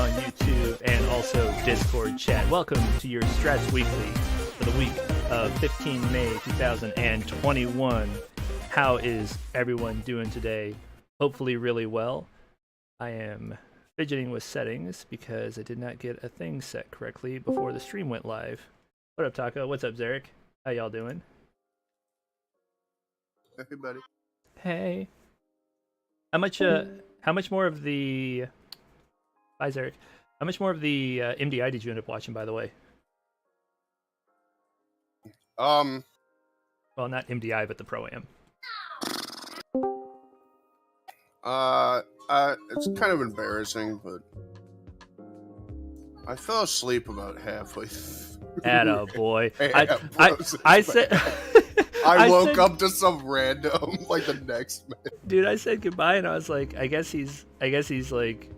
on YouTube and also Discord chat. Welcome to your Strats Weekly for the week of 15 May 2021. How is everyone doing today? Hopefully really well. I am fidgeting with settings because I did not get a thing set correctly before the stream went live. What up, Taco? What's up, Zarek? How y'all doing? Hey, buddy. Hey. How much more of the... Hi, Zarek. How much more of the MDI did you end up watching, by the way? Well, not MDI, but the Pro-Am. It's kind of embarrassing, but I fell asleep about halfway through. Atta boy. I said... I woke up to some random, like, the next minute. Dude, I said goodbye, and I was like, I guess he's like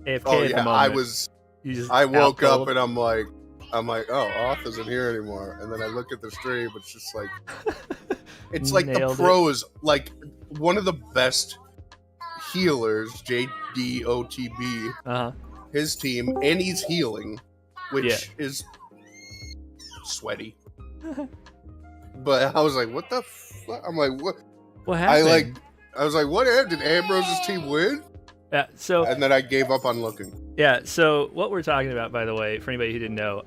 AFK oh, at yeah, the moment. I woke up and I'm like, oh, Off isn't here anymore. And then I look at the stream, it's just like, it's like the pro is like one of the best healers, JDOTB, his team, and he's healing, which is sweaty. But I was like, what the fuck? I'm like, what? What happened? I was like, what happened? Did Ambrose's team win? Yeah, so... And then I gave up on looking. Yeah, so what we're talking about, by the way, for anybody who didn't know,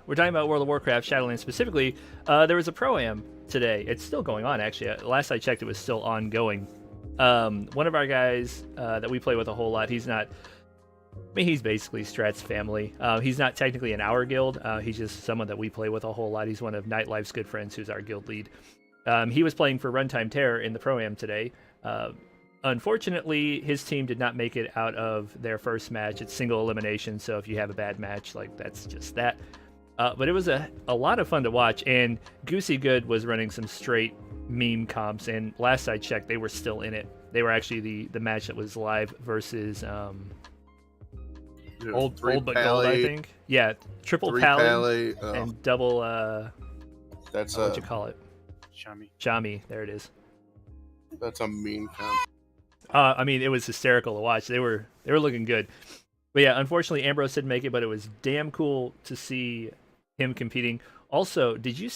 we're talking about World of Warcraft Shadowlands specifically. There was a Pro-Am today. It's still going on, actually. Last I checked, it was still ongoing. One of our guys that we play with a whole lot, he's not... I mean, he's basically Strats family. He's not technically in our guild. He's just someone that we play with a whole lot. He's one of Nightlife's good friends, who's our guild lead. He was playing for Runtime Terror in the Pro-Am today. Unfortunately, his team did not make it out of their first match. It's single elimination, so if you have a bad match, like, that's just that. But it was a lot of fun to watch, and Goosey Good was running some straight meme comps, and last I checked, they were still in it. They were actually the match that was live versus... Old but gold, I think. Yeah, triple pally and double. That's what'd you call it? Shami. There it is. That's a mean comp. I mean, it was hysterical to watch. They were looking good. But yeah, unfortunately, Ambrose didn't make it. But it was damn cool to see him competing. Also, did you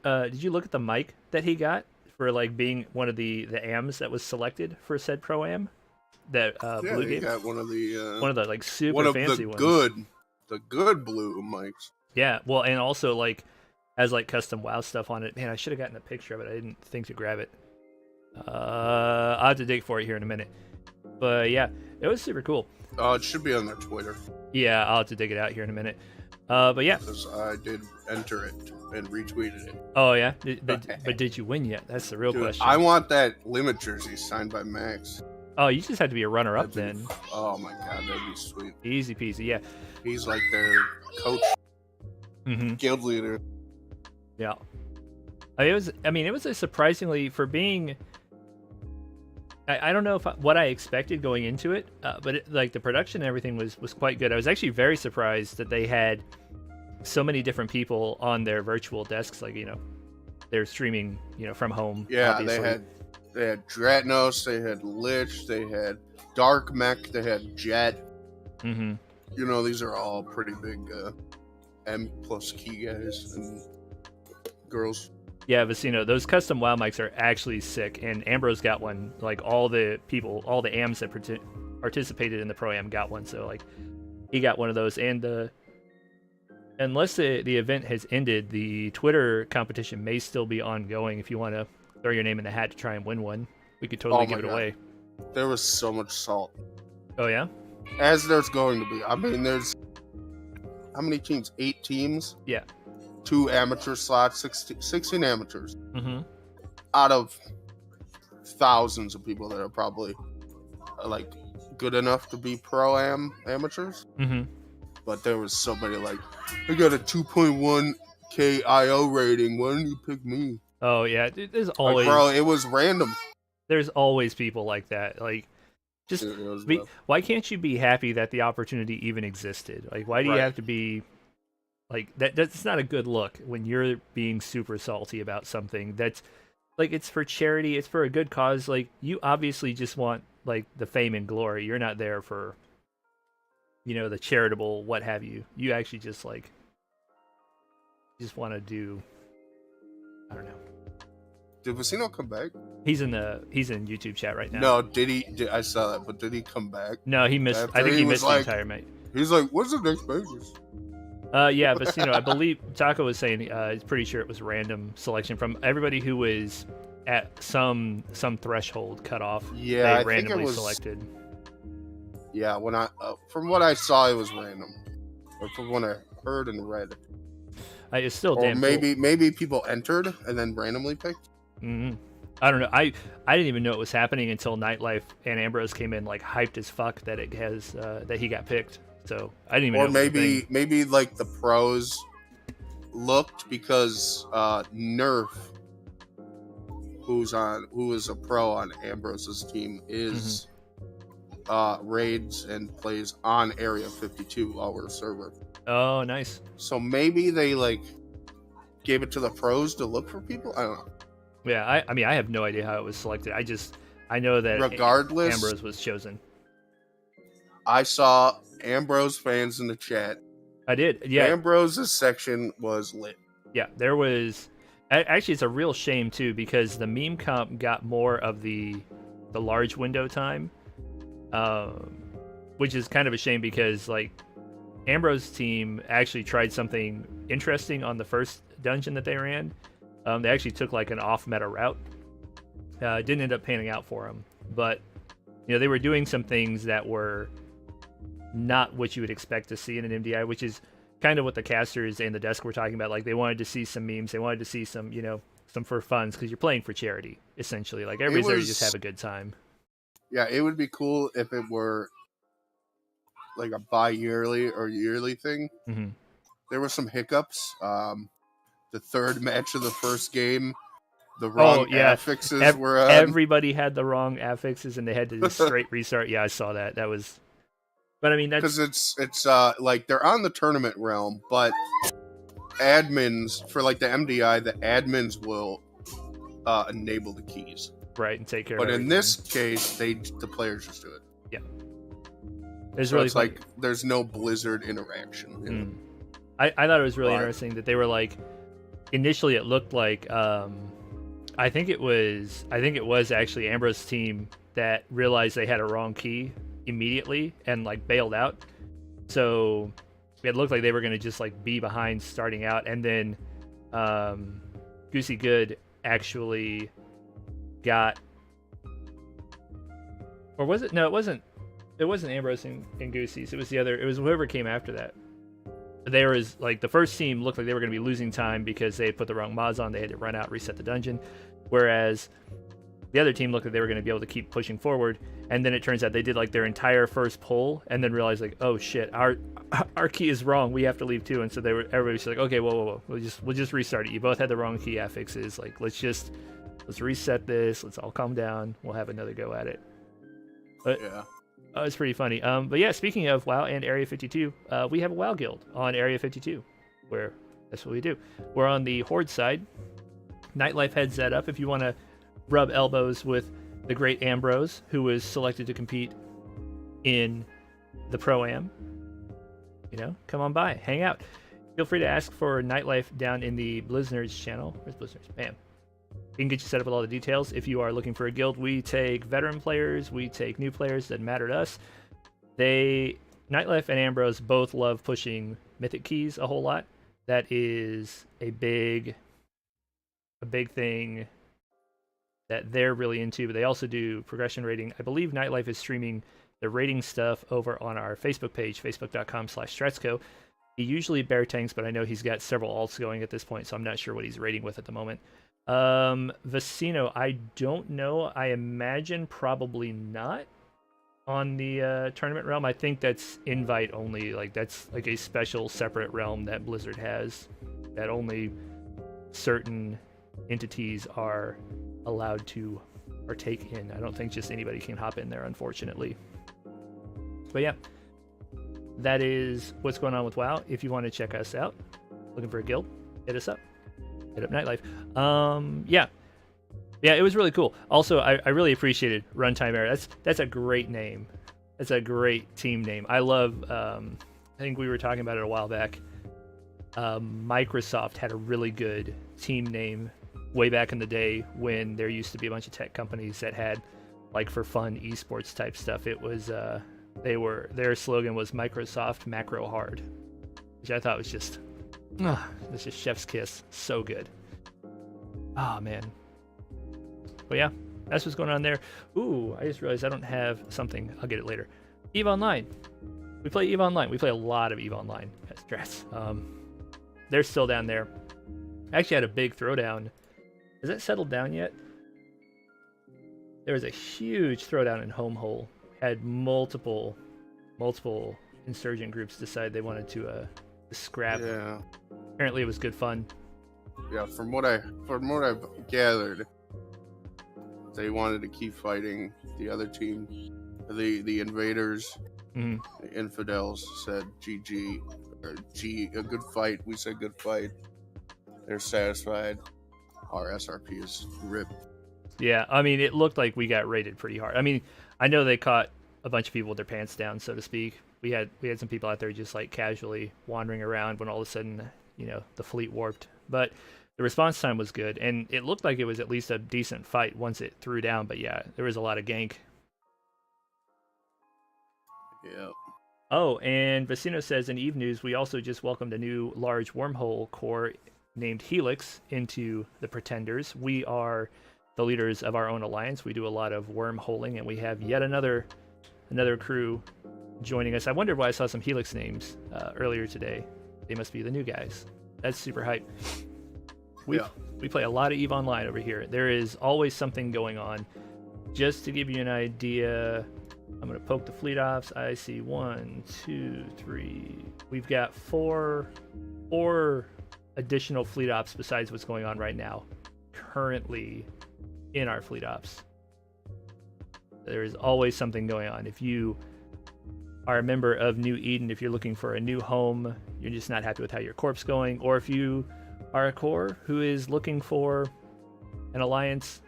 look at the mic that he got for like being one of the AMs that was selected for said Pro-Am? That blue game. Got one of the like super fancy ones. The good blue mics. Yeah, well, and also like has like custom WoW stuff on it. Man, I should have gotten a picture of it. I didn't think to grab it. I'll have to dig for it here in a minute. But yeah, it was super cool. Oh, it should be on their Twitter. Yeah, I'll have to dig it out here in a minute. But yeah, because I did enter it and retweeted it. Oh yeah, but did you win yet? That's the real question. I want that limit jersey signed by Max. Oh, you just had to be a runner-up then. Oh my god, that'd be sweet. Easy peasy, yeah. He's like their coach, guild leader. Yeah. It was a surprisingly, for being... I don't know what I expected going into it, but like the production and everything was quite good. I was actually very surprised that they had so many different people on their virtual desks. Like, they're streaming, from home. Yeah, obviously. They had Dratnos, they had Lich, they had Dark Mech, they had Jet. These are all pretty big M plus key guys and girls. Yeah, Vecino, those custom WoW mics are actually sick, and Ambrose got one. Like, all the AMs that participated in the Pro-Am got one, so, like, he got one of those. And unless the event has ended, the Twitter competition may still be ongoing if you want to throw your name in the hat to try and win one. We could totally give it away. There was so much salt. Oh, yeah? As there's going to be. I mean, there's... How many teams? 8 teams? Yeah. 2 amateur slots, 16 amateurs. Out of thousands of people that are probably, like, good enough to be pro-am amateurs. But there was somebody like, I got a 2.1K IO rating. Why don't you pick me? Oh, yeah. There's always... Like, bro, it was random. There's always people like that. Like, just... why can't you be happy that the opportunity even existed? Like, why do you have to be... Like, that's not a good look when you're being super salty about something. That's... Like, it's for charity. It's for a good cause. Like, you obviously just want, like, the fame and glory. You're not there for... the charitable what have you. You actually just want to do, I don't know. Did Vecino come back? He's in YouTube chat right now. No, I saw that, but did he come back? No, he missed. I think he missed the entire night. He's like, what's the next basis? Yeah, Vecino, I believe Taco was saying he's pretty sure it was random selection from everybody who was at some threshold cutoff. Yeah, they randomly selected. Yeah, when from what I saw, it was random, or from what I heard and read. It's still or damn maybe cool. Maybe people entered and then randomly picked. Mm-hmm. I don't know. I didn't even know it was happening until Nightlife and Ambrose came in hyped as fuck that it has that he got picked. So I didn't even know. Or maybe like the pros looked because Nerf, who is a pro on Ambrose's team, is raids and plays on Area 52, our server. Oh, nice. So maybe they gave it to the pros to look for people. I don't know. Yeah, I mean, I have no idea how it was selected. I know that regardless, Ambrose was chosen. I saw Ambrose fans in the chat. I did, yeah. Ambrose's section was lit. Yeah, there was. Actually, it's a real shame too because the meme comp got more of the large window time, which is kind of a shame because Ambrose's team actually tried something interesting on the first dungeon that they ran. They actually took an off-meta route. It didn't end up panning out for them, but they were doing some things that were not what you would expect to see in an MDI, which is kind of what the casters and the desk were talking about. They wanted to see some memes, they wanted to see some some for funs because you're playing for charity essentially. Everybody's there to just have a good time. Yeah, it would be cool if it were a bi-yearly or yearly thing. Mm-hmm. There were some hiccups. The third match of the first game, the wrong affixes were on. Everybody had the wrong affixes and they had to just straight restart. Yeah, I saw that. That was, but I mean, that's because it's they're on the tournament realm, but admins for the MDI, the admins will enable the keys, right, and take care. But of in this case, the players just do it. Yeah, it's there's no Blizzard interaction. I thought it was really interesting that they were initially it looked like I think it was actually Ambrose's team that realized they had a wrong key immediately and bailed out. So it looked like they were going to just be behind starting out, and then Goosey Good actually got, or was it? No, it wasn't Ambrose and Goosey's. It was whoever came after that. There was the first team looked like they were going to be losing time because they had put the wrong mods on. They had to run out, reset the dungeon, whereas the other team looked like they were going to be able to keep pushing forward. And then it turns out they did their entire first pull and then realized oh shit, our key is wrong. We have to leave too. And so everybody was okay, whoa, we'll just restart it. You both had the wrong key affixes. Let's reset this. Let's all calm down. We'll have another go at it. But, yeah. It's pretty funny. But yeah, speaking of WoW and Area 52, we have a WoW guild on Area 52, where that's what we do. We're on the Horde side. Nightlife heads that up if you want to rub elbows with the great Ambrose, who was selected to compete in the Pro-Am. Come on by, hang out. Feel free to ask for Nightlife down in the Blizznerds channel. Where's Blizznerds? Bam. We can get you set up with all the details. If you are looking for a guild, we take veteran players, we take new players. Doesn't matter to us. Nightlife and Ambrose both love pushing mythic keys a whole lot. That is a big thing that they're really into. But they also do progression rating. I believe Nightlife is streaming the rating stuff over on our Facebook page, facebook.com/stratsco. He usually bear tanks, but I know he's got several alts going at this point, so I'm not sure what he's rating with at the moment. Vecino, I don't know. I imagine probably not on the tournament realm. I think that's invite only. That's a special separate realm that Blizzard has that only certain entities are allowed to partake in. I don't think just anybody can hop in there, unfortunately. But yeah, that is what's going on with WoW. If you want to check us out, looking for a guild, hit us up. Hit up Nightlife. Yeah, it was really cool. Also, I really appreciated Runtime Error. That's a great name. That's a great team name. I love. I think we were talking about it a while back. Microsoft had a really good team name way back in the day when there used to be a bunch of tech companies that had, like, for fun esports type stuff. It was their slogan was Microsoft Macro Hard, which I thought was just it's just chef's kiss. So good. Oh man. But yeah, that's what's going on there. Ooh, I just realized I don't have something. I'll get it later. EVE Online. We play EVE Online. We play a lot of EVE Online at Strats. They're still down there. I actually had a big throwdown. Has that settled down yet? There was a huge throwdown in Home Hole. Had multiple insurgent groups decide they wanted to scrap. Yeah. Apparently it was good fun. Yeah, from what I've gathered, they wanted to keep fighting the other team. The invaders, the infidels said GG, or G, a good fight. We said good fight. They're satisfied. Our SRP is ripped. Yeah, I mean, it looked like we got raided pretty hard. I mean, I know they caught a bunch of people with their pants down, so to speak. We had some people out there just like casually wandering around when all of a sudden, the fleet warped. But the response time was good, and it looked like it was at least a decent fight once it threw down. But yeah, there was a lot of gank. Yeah. Oh, and Vecino says in EVE News, we also just welcomed a new large wormhole core named Helix into the Pretenders. We are the leaders of our own alliance. We do a lot of wormholing, and we have yet another crew joining us. I wondered why I saw some Helix names earlier today. They must be the new guys. That's super hype. We play a lot of EVE Online over here. There is always something going on. Just to give you an idea, I'm going to poke the fleet ops. I see 1, 2, 3. We've got four additional fleet ops besides what's going on right now currently in our fleet ops. There is always something going on. If you are a member of New Eden, if you're looking for a new home, you're just not happy with how your corp's going, or if you are a core who is looking for an alliance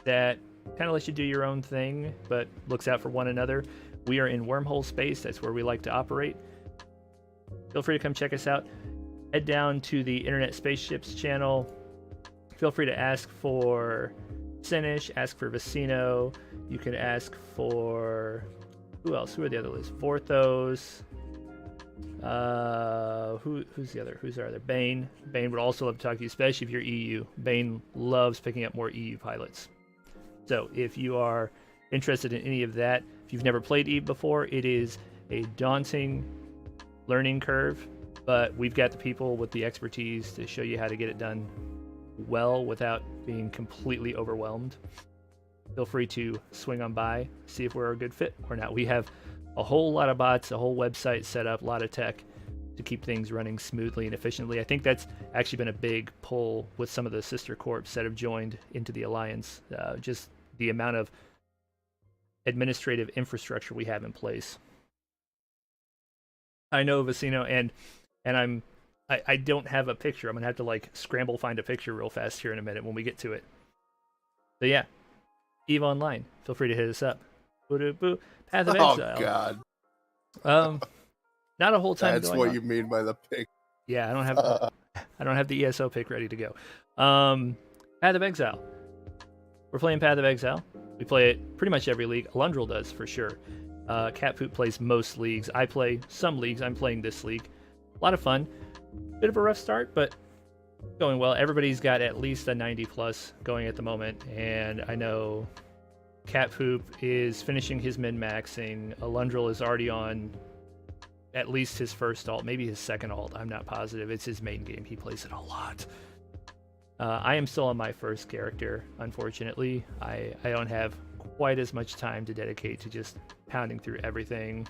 that kind of lets you do your own thing but looks out for one another, we are in Wormhole Space. That's where we like to operate. Feel free to come check us out. Head down to the Internet Spaceships channel. Feel free to ask for Sinish, ask for Vecino. You can ask for... Who else? Who are the other lists? Vorthos. Who's the other? Who's our other? Bane. Bane would also love to talk to you, especially if you're EU. Bane loves picking up more EU pilots. So if you are interested in any of that, if you've never played EVE before, it is a daunting learning curve, but we've got the people with the expertise to show you how to get it done well without being completely overwhelmed. Feel free to swing on by, see if we're a good fit or not. We have a whole lot of bots, a whole website set up, a lot of tech to keep things running smoothly and efficiently. I think that's actually been a big pull with some of the sister corps that have joined into the Alliance. Just the amount of administrative infrastructure we have in place. I know, Vecino, and I don't have a picture. I'm gonna have to scramble find a picture real fast here in a minute when we get to it. So yeah, EVE Online. Feel free to hit us up. Boo-doo-boo. Path of Exile. Oh God. Not a whole time. That's what you mean by the pick. Yeah, I don't have the ESO pick ready to go. Path of Exile. We're playing Path of Exile. We play it pretty much every league. Alundril does for sure. Catpoop plays most leagues. I play some leagues. I'm playing this league. A lot of fun. Bit of a rough start, but going well. Everybody's got at least a 90 plus going at the moment, and I know Catpoop is finishing his min-maxing. Alundril is already on at least his first alt, maybe his second alt. I'm not positive. It's his main game. He plays it a lot. I am still on my first character, unfortunately. I don't have quite as much time to dedicate to just pounding through everything.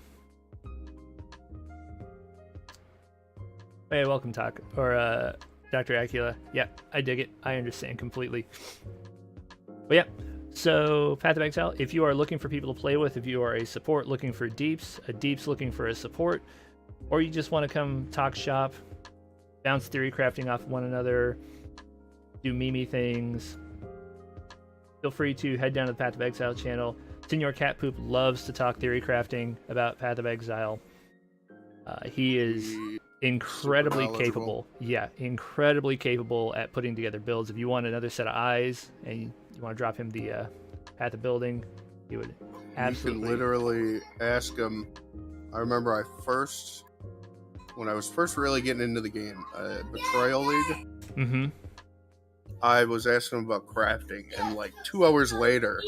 Hey, welcome, Dr. Acula. Yeah, I dig it. I understand completely. But yeah, so Path of Exile, if you are looking for people to play with, if you are a support looking for deeps, a deeps looking for a support, or you just want to come talk shop, bounce theory crafting off one another, do meme things, feel free to head down to the Path of Exile channel, Senior Cat Poop loves to talk theory crafting about Path of Exile. He is incredibly capable. Yeah, incredibly capable at putting together builds. If you want another set of eyes and you want to drop him the Path of Building, he would absolutely. You can literally ask him. I remember when I was first really getting into the game, Betrayal League. Mm-hmm. I was asking him about crafting, and like 2 hours later,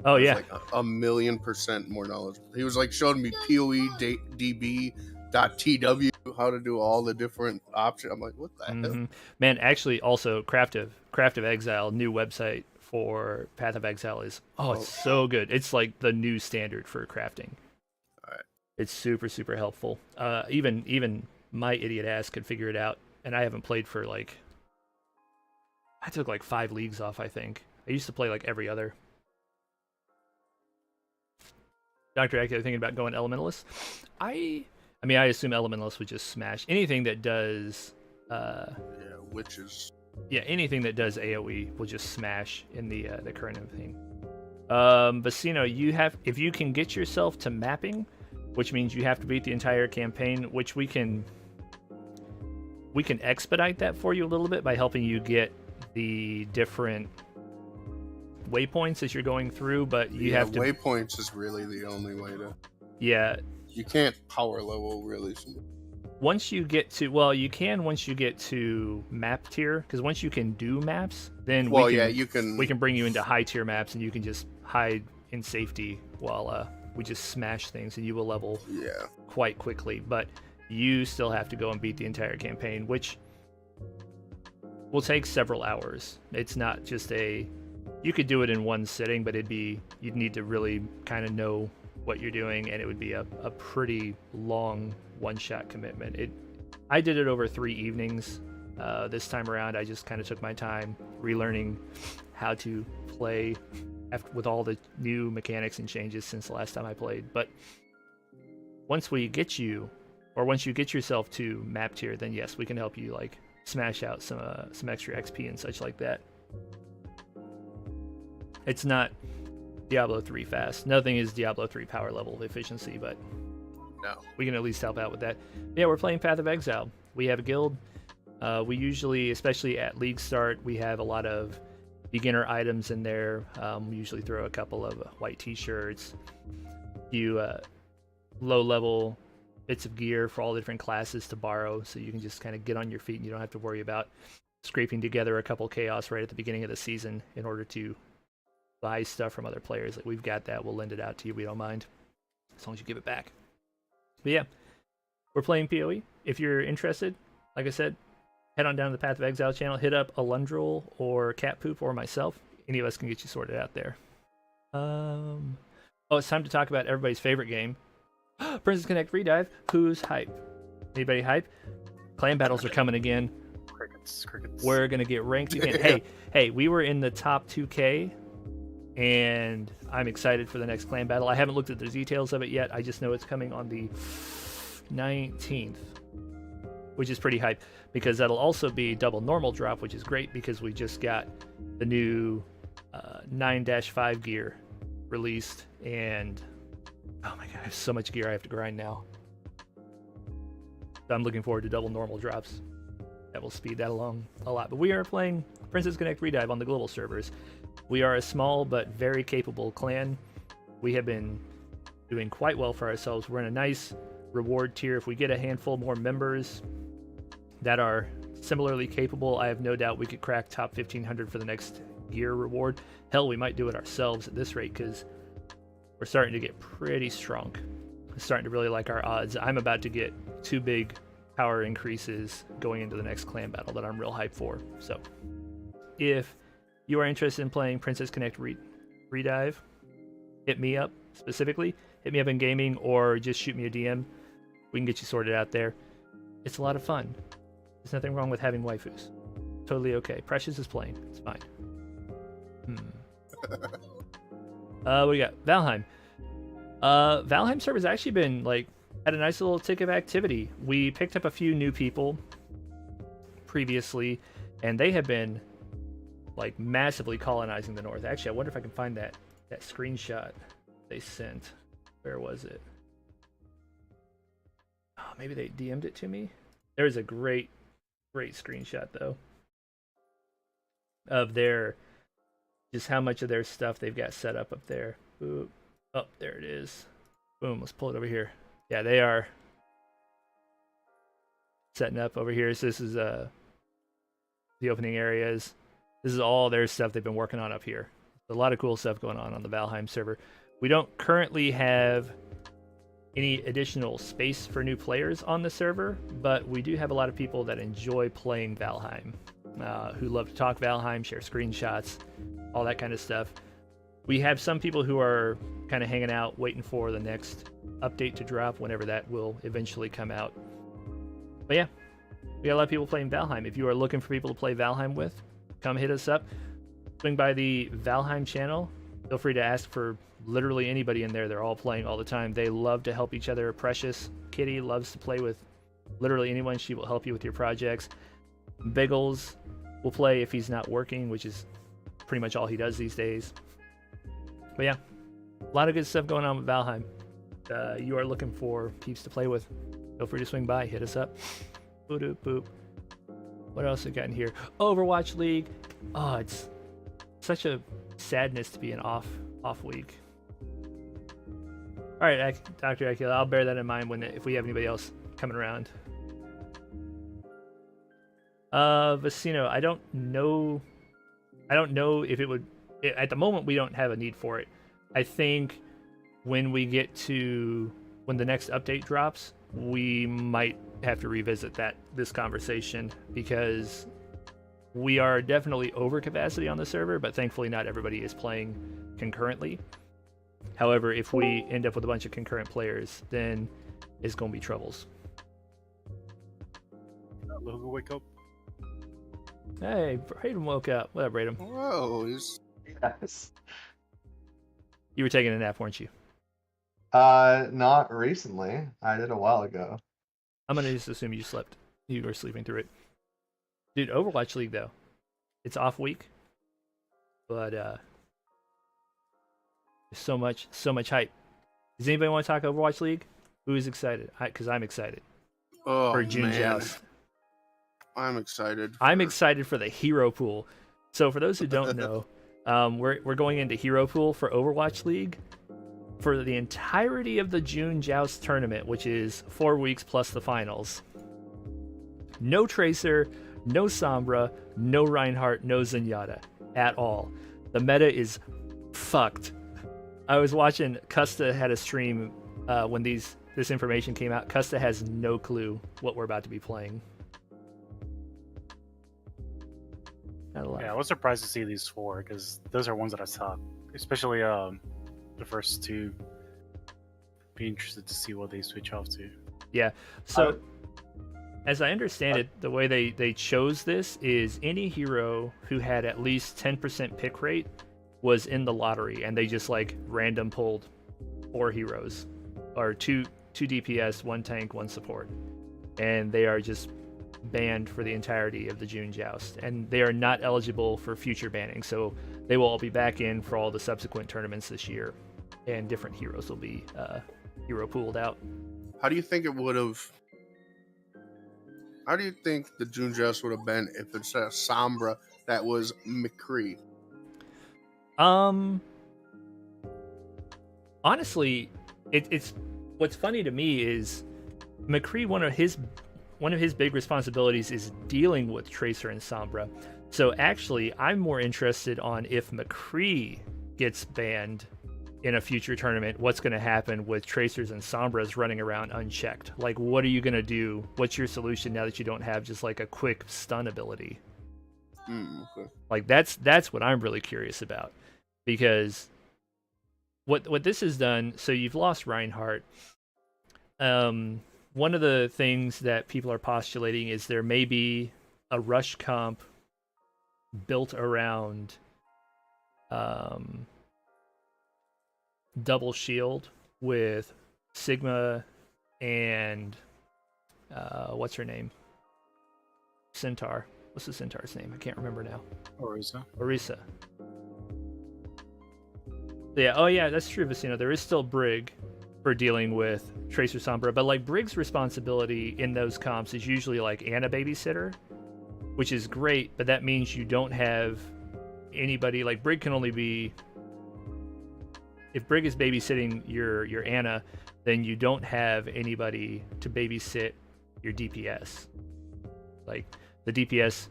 oh yeah, like a 1,000,000% more knowledgeable. He was like showing me PoE.db.tw, how to do all the different options. I'm like, what the hell? Man, actually, also Craft of Exile new website for Path of Exile is it's so good. It's like the new standard for crafting. All right. It's super super helpful. Even my idiot ass could figure it out, and I haven't played for like. I took like 5 leagues off, I think. I used to play like every other. Dr. Aki, thinking about going Elementalist. I mean, I assume Elementalist would just smash anything that does. Witches. Yeah, anything that does AOE will just smash in the current thing. Vecino, if you can get yourself to mapping, which means you have to beat the entire campaign, which we can expedite that for you a little bit by helping you get the different waypoints as you're going through, but you have to. Waypoints is really the only way to. Yeah. You can't power level really. Once you get to, you can once you get to map tier, because once you can do maps, then we can bring you into high tier maps, and you can just hide in safety while we just smash things, and you will level quite quickly. But you still have to go and beat the entire campaign, which will take several hours. It's not just you could do it in one sitting, but you'd need to really kind of know what you're doing, and it would be a pretty long one-shot commitment. I did it over 3 evenings. This time around, I just kind of took my time relearning how to play with all the new mechanics and changes since the last time I played. But once you get yourself to map tier, then yes, we can help you like smash out some extra XP and such like that. It's not Diablo 3 fast. Nothing is Diablo 3 power level efficiency, but no, we can at least help out with that. Yeah, we're playing Path of Exile. We have a guild. We usually, especially at league start, we have a lot of beginner items in there. We usually throw a couple of white t-shirts, low level bits of gear for all the different classes to borrow, so you can just kind of get on your feet and you don't have to worry about scraping together a couple chaos right at the beginning of the season in order to buy stuff from other players. Like, we've got that. We'll lend it out to you. We don't mind, as long as you give it back. But yeah, we're playing PoE. If you're interested, like I said, head on down to the Path of Exile channel. Hit up Alundril or Cat Poop or myself. Any of us can get you sorted out there. It's time to talk about everybody's favorite game, Princess Connect Redive. Who's hype? Anybody hype? Clan battles are coming again. Crickets. We're gonna get ranked again. Hey, we were in the top 2K, and I'm excited for the next clan battle. I haven't looked at the details of it yet. I just know it's coming on the 19th, which is pretty hype, because that'll also be double normal drop, which is great because we just got the new 9-5 gear released, and oh my god, I have so much gear I have to grind now. So I'm looking forward to double normal drops. That will speed that along a lot. But we are playing Princess Connect Redive on the global servers. We are a small but very capable clan. We have been doing quite well for ourselves. We're in a nice reward tier. If we get a handful more members that are similarly capable, I have no doubt we could crack top 1500 for the next gear reward. Hell, we might do it ourselves at this rate, because we're starting to get pretty strong. I'm starting to really like our odds. I'm about to get 2 big power increases going into the next clan battle that I'm real hyped for. So if you are interested in playing Princess Connect Redive, hit me up specifically. Hit me up in gaming, or just shoot me a DM. We can get you sorted out there. It's a lot of fun. There's nothing wrong with having waifus. Totally okay. Precious is playing. It's fine. We got Valheim. Valheim server's actually been had a nice little tick of activity. We picked up a few new people previously, and they have been massively colonizing the north. Actually, I wonder if I can find that screenshot they sent. Where was it? Oh, maybe they DM'd it to me. There's a great screenshot though of their just how much of their stuff they've got set up there. Boop. Oh, there it is. Boom. Let's pull it over here. Yeah, they are setting up over here. So this is the opening areas. This is all their stuff they've been working on up here. A lot of cool stuff going on the Valheim server. We don't currently have any additional space for new players on the server, but we do have a lot of people that enjoy playing Valheim, who love to talk Valheim, share screenshots, all that kind of stuff. We have some people who are kind of hanging out, waiting for the next update to drop, whenever that will eventually come out. But yeah, we got a lot of people playing Valheim. If you are looking for people to play Valheim with, come hit us up. Swing by the Valheim channel. Feel free to ask for literally anybody in there. They're all playing all the time. They love to help each other. Precious Kitty loves to play with literally anyone. She will help you with your projects. Biggles will play if he's not working, which is pretty much all he does these days. But yeah, a lot of good stuff going on with Valheim. You are looking for peeps to play with, feel free to swing by, hit us up. Boop, boop. What else we got in here? Overwatch League. Oh, it's such a sadness to be an off week. All right, Dr. Akila, I'll bear that in mind if we have anybody else coming around. Vecino, I don't know if it would. At the moment, we don't have a need for it. I think when we get to when the next update drops, we might have to revisit this conversation, because we are definitely over capacity on the server, but thankfully not everybody is playing concurrently. However, if we end up with a bunch of concurrent players, then it's going to be troubles. Logo, wake up. Hey, Braden woke up. What up, Braden? Whoa, Yes. You were taking a nap, weren't you? Not recently. I did a while ago. I'm going to just assume you slept. You were sleeping through it. Dude, Overwatch League, though. It's off week. But, there's so much hype. Does anybody want to talk Overwatch League? Who is excited? Because I'm excited. Oh, for June man. Joust. I'm excited. I'm excited for the hero pool. So for those who don't know, we're going into hero pool for Overwatch League for the entirety of the June Joust tournament, which is 4 weeks plus the finals. No Tracer, no Sombra, no Reinhardt, no Zenyatta at all. The meta is fucked. I was watching, Custa had a stream when this information came out. Custa has no clue what we're about to be playing. Yeah, I was surprised to see these four, because those are ones that I saw, especially the first two. Be interested to see what they switch off to. Yeah, so as I understand it, the way they chose this is any hero who had at least 10% pick rate was in the lottery, and they just like random pulled 4 heroes, or two DPS, 1 tank, 1 support, and they are just banned for the entirety of the June Joust, and they are not eligible for future banning, so they will all be back in for all the subsequent tournaments this year, and different heroes will be hero pooled out. How do you think it would have? How do you think the June Joust would have been if it's a Sombra that was McCree? Honestly, it's what's funny to me is McCree, one of his big responsibilities is dealing with Tracer and Sombra. So actually, I'm more interested on if McCree gets banned in a future tournament, what's going to happen with Tracers and Sombras running around unchecked? Like, what are you going to do? What's your solution now that you don't have just like a quick stun ability? Okay. Like that's what I'm really curious about, because what this has done. So you've lost Reinhardt. One of the things that people are postulating is there may be a rush comp built around double shield with Sigma and what's her name? Centaur. What's the Centaur's name? I can't remember now. Orisa. Orisa. Yeah, oh yeah, that's true, Vicino. There is still Brig for dealing with Tracer Sombra, but like Brig's responsibility in those comps is usually like Ana babysitter, which is great, but that means you don't have anybody. Like Brig can only be, if Brig is babysitting your Ana, then you don't have anybody to babysit your DPS. Like the DPS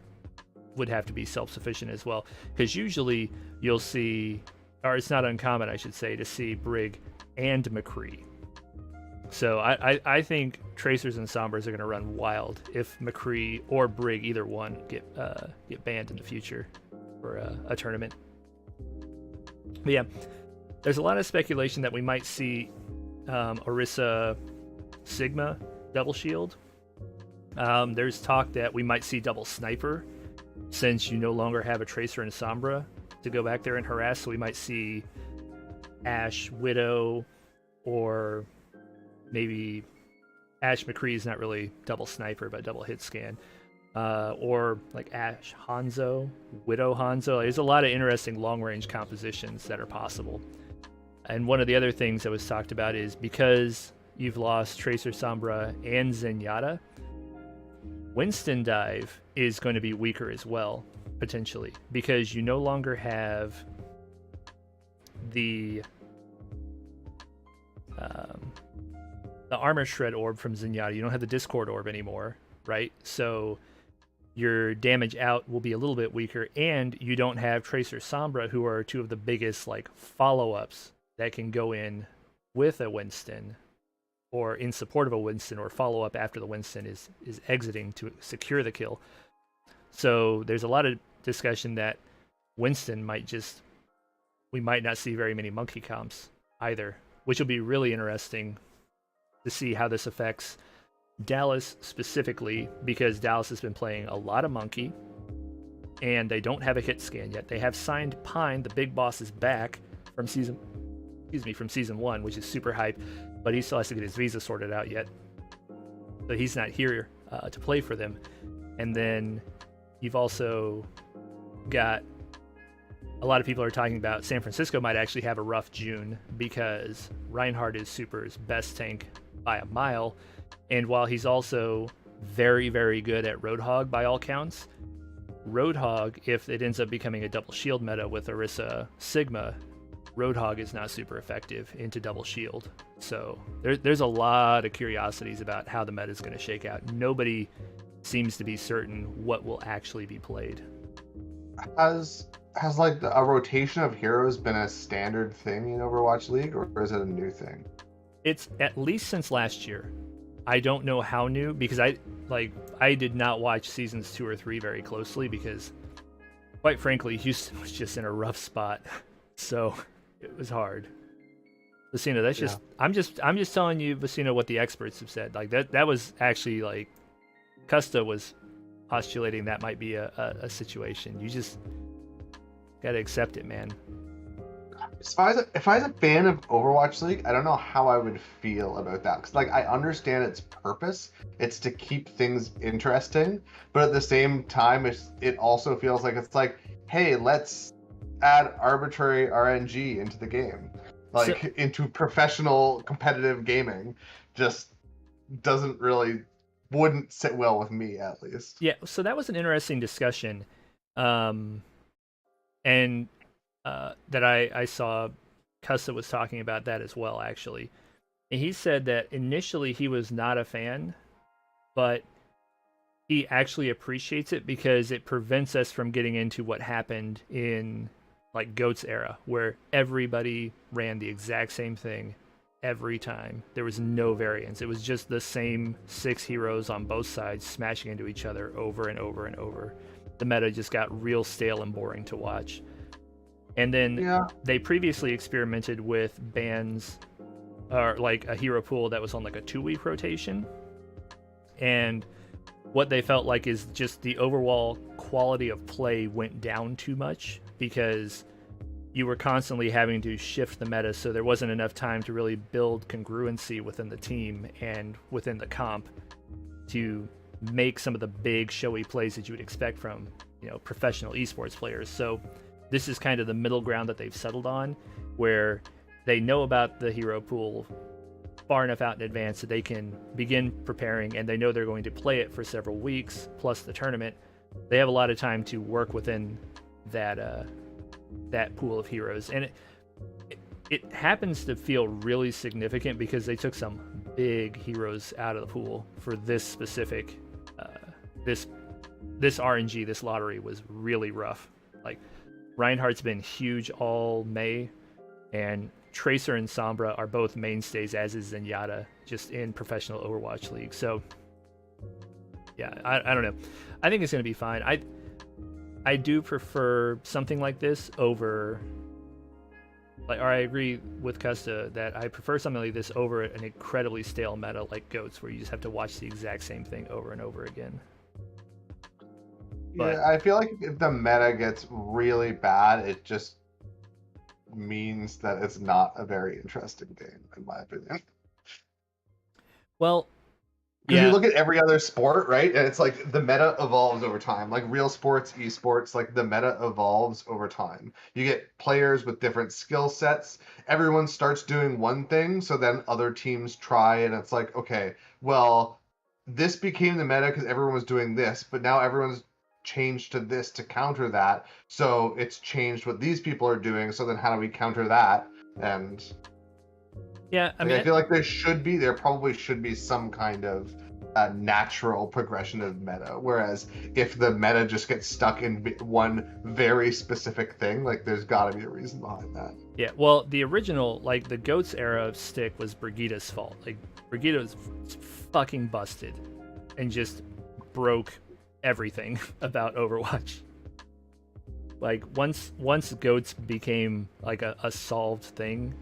would have to be self-sufficient as well, because usually you'll see, or it's not uncommon, I should say, to see Brig and McCree. So I think Tracers and Sombras are going to run wild if McCree or Brig, either one, get banned in the future for a tournament. But yeah, there's a lot of speculation that we might see Orisa Sigma double shield. There's talk that we might see double sniper, since you no longer have a Tracer and Sombra to go back there and harass. So we might see Ashe Widow, or maybe Ashe McCree is not really double sniper, but double hit scan. Or like Ashe Hanzo, Widow Hanzo. There's a lot of interesting long-range compositions that are possible. And one of the other things that was talked about is because you've lost Tracer Sombra and Zenyatta, Winston Dive is going to be weaker as well, potentially, because you no longer have the armor shred orb from Zenyatta. You don't have the Discord orb anymore, right? So your damage out will be a little bit weaker, and you don't have Tracer Sombra, who are two of the biggest like follow-ups that can go in with a Winston, or in support of a Winston, or follow up after the Winston is exiting to secure the kill. So there's a lot of discussion that Winston we might not see very many monkey comps either, which will be really interesting to see how this affects Dallas specifically, because Dallas has been playing a lot of monkey, and they don't have a hit scan yet. They have signed Pine, the big boss is back from season 1, which is super hype, but he still has to get his visa sorted out yet. So he's not here to play for them. And then you've also got a lot of people are talking about San Francisco might actually have a rough June, because Reinhardt is Super's best tank by a mile. And while he's also very, very good at Roadhog by all counts, Roadhog, if it ends up becoming a double shield meta with Orisa Sigma, Roadhog is not super effective into double shield. So there's a lot of curiosities about how the meta is going to shake out. Nobody seems to be certain what will actually be played. Has like a rotation of heroes been a standard thing in Overwatch League, or is it a new thing? It's at least since last year. I don't know how new, because I did not watch seasons 2 or 3 very closely, because quite frankly, Houston was just in a rough spot. So it was hard. Vicino, that's just I'm just telling you, Vicino, what the experts have said. Like that was actually like Custa was postulating that might be a situation. You just gotta accept it, man. If I was a fan of Overwatch League, I don't know how I would feel about that. Because like I understand its purpose, it's to keep things interesting, but at the same time, it also feels like it's like, hey, let's add arbitrary RNG into the game, like into professional competitive gaming. Just wouldn't sit well with me, at least. Yeah, so that was an interesting discussion, and that I saw Custa was talking about that as well, actually. And he said that initially he was not a fan, but he actually appreciates it because it prevents us from getting into what happened in like GOAT's era, where everybody ran the exact same thing every time. There was no variance. It was just the same 6 heroes on both sides smashing into each other over and over and over. The meta just got real stale and boring to watch. And then they previously experimented with bans, or like a hero pool that was on like a 2-week rotation. And what they felt like is just the overall quality of play went down too much, because you were constantly having to shift the meta, so there wasn't enough time to really build congruency within the team and within the comp to make some of the big showy plays that you would expect from, professional esports players. So this is kind of the middle ground that they've settled on, where they know about the hero pool far enough out in advance that they can begin preparing, and they know they're going to play it for several weeks plus the tournament. They have a lot of time to work within that pool of heroes, and it happens to feel really significant because they took some big heroes out of the pool for this specific this RNG. This lottery was really rough. Like, Reinhardt's been huge all May, and Tracer and Sombra are both mainstays, as is Zenyatta, just in professional Overwatch League. So, yeah, I don't know. I think it's going to be fine. I do prefer something like this over, or I agree with Custa that I prefer something like this over an incredibly stale meta like GOATS, where you just have to watch the exact same thing over and over again. But, yeah, I feel like if the meta gets really bad, it just means that it's not a very interesting game, in my opinion. Well, because you look at every other sport, right? And it's like the meta evolves over time. Like real sports, esports, like the meta evolves over time. You get players with different skill sets. Everyone starts doing one thing, so then other teams try, and it's like, okay, well, this became the meta because everyone was doing this, but now everyone's changed to this to counter that. So it's changed what these people are doing. So then how do we counter that? And yeah, I mean, I feel like there probably should be some kind of natural progression of meta. Whereas if the meta just gets stuck in one very specific thing, like there's got to be a reason behind that. Yeah, well, the original, like the GOATS era of Stick was Brigida's fault. Like, Brigida was fucking busted and just broke everything about Overwatch. Like, once GOATS became like a solved thing,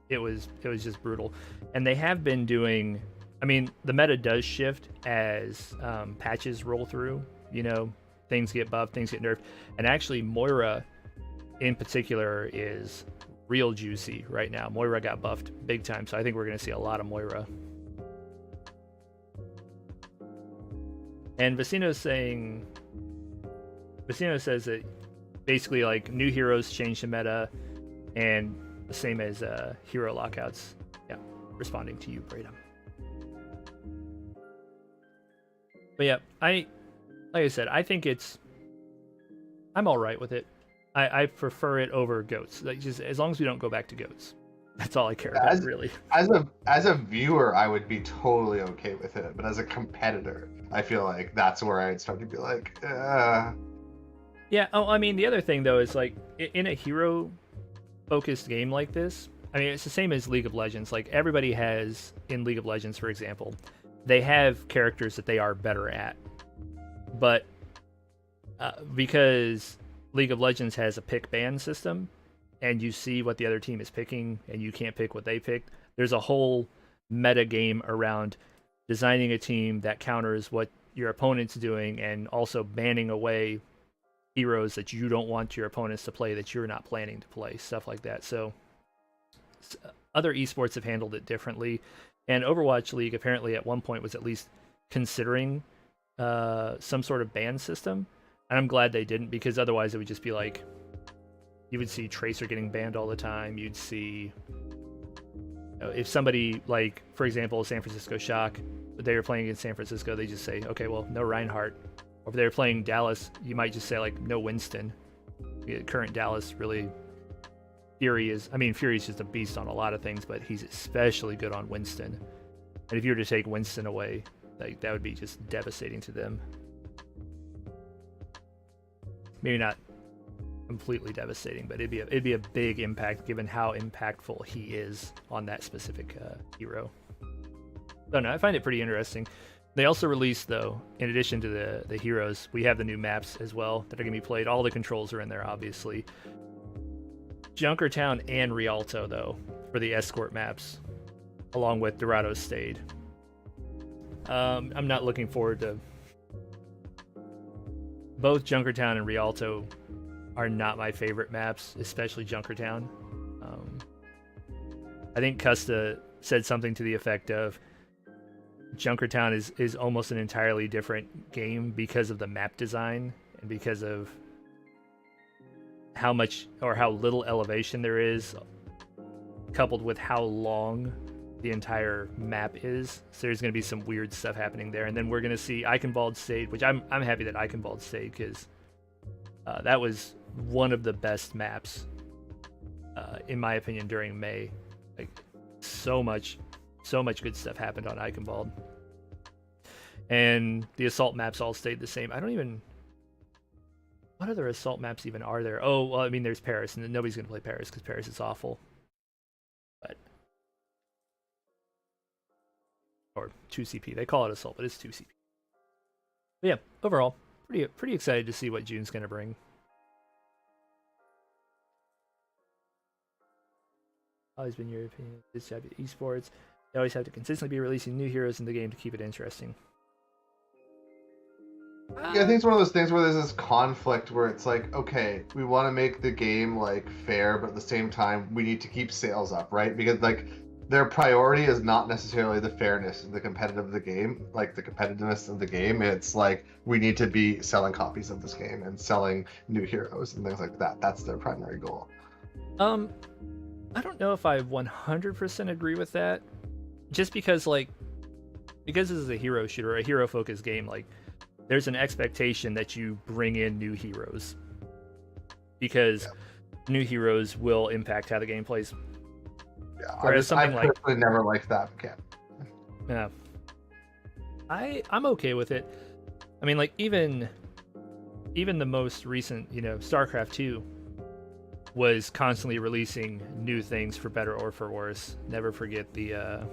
it was just brutal. And they have been doing, I mean, the meta does shift as patches roll through, you know, things get buffed, things get nerfed. And actually Moira in particular is real juicy right now. Moira got buffed big time, so I think we're going to see a lot of Moira. And Vecino says that basically like new heroes change the meta, and the same as hero lockouts. Yeah, responding to you, Breda. But yeah, like I said, I think I'm all right with it. I prefer it over GOATS. Like, just as long as we don't go back to GOATS. That's all I care about, really. As a viewer, I would be totally okay with it, but as a competitor, I feel like that's where I'd start to be like, Yeah. Oh, I mean, the other thing though is like in a hero-focused game like this, I mean, it's the same as League of Legends. Like, everybody has in League of Legends, for example, they have characters that they are better at, but because League of Legends has a pick ban system, and you see what the other team is picking, and you can't pick what they picked, there's a whole meta game around designing a team that counters what your opponent's doing, and also banning away heroes that you don't want your opponents to play, that you're not planning to play, stuff like that. So other esports have handled it differently, and Overwatch League apparently at one point was at least considering some sort of ban system. And I'm glad they didn't, because otherwise it would just be like, you would see Tracer getting banned all the time. You'd see, if somebody, like, for example, San Francisco Shock, they were playing against San Francisco, they just say, okay, well, no Reinhardt. Or if they were playing Dallas, you might just say, like, no Winston. Current Dallas, really, Fury's just a beast on a lot of things, but he's especially good on Winston. And if you were to take Winston away, like, that would be just devastating to them. Maybe not completely devastating, but it'd be a big impact given how impactful he is on that specific hero. So no, I find it pretty interesting. They also released, though, in addition to the heroes, we have the new maps as well that are going to be played. All the controls are in there, obviously. Junkertown and Rialto, though, for the escort maps, along with Dorado Stade. I'm not looking forward to... Both Junkertown and Rialto are not my favorite maps, especially Junkertown. I think Custa said something to the effect of Junkertown is almost an entirely different game because of the map design and because of how much or how little elevation there is, coupled with how long the entire map is. So there's going to be some weird stuff happening there, and then we're going to see Eichenwald stayed, which I'm happy that Eichenwald stayed, because that was one of the best maps in my opinion during May. Like so much good stuff happened on Eichenwald, and the assault maps all stayed the same. I don't even, what other assault maps even are there? Oh, well, I mean, there's Paris, and nobody's going to play Paris because Paris is awful. But or 2CP. They call it assault, but it's 2CP. But yeah, overall, pretty excited to see what June's going to bring. Always been your opinion. This type of esports, they always have to consistently be releasing new heroes in the game to keep it interesting. Yeah, I think it's one of those things where there's this conflict where it's like, okay, we want to make the game like fair, but at the same time, we need to keep sales up, right? Because like their priority is not necessarily the fairness and the competitive of the game, like the competitiveness of the game. It's like we need to be selling copies of this game and selling new heroes and things like that. That's their primary goal. I don't know if I 100% agree with that. Just because this is a hero shooter, a hero focused game, like there's an expectation that you bring in new heroes, because new heroes will impact how the game plays. Yeah, whereas I personally never liked that mechanic. Yeah, I'm okay with it. I mean, like even the most recent, StarCraft 2 was constantly releasing new things for better or for worse. Never forget the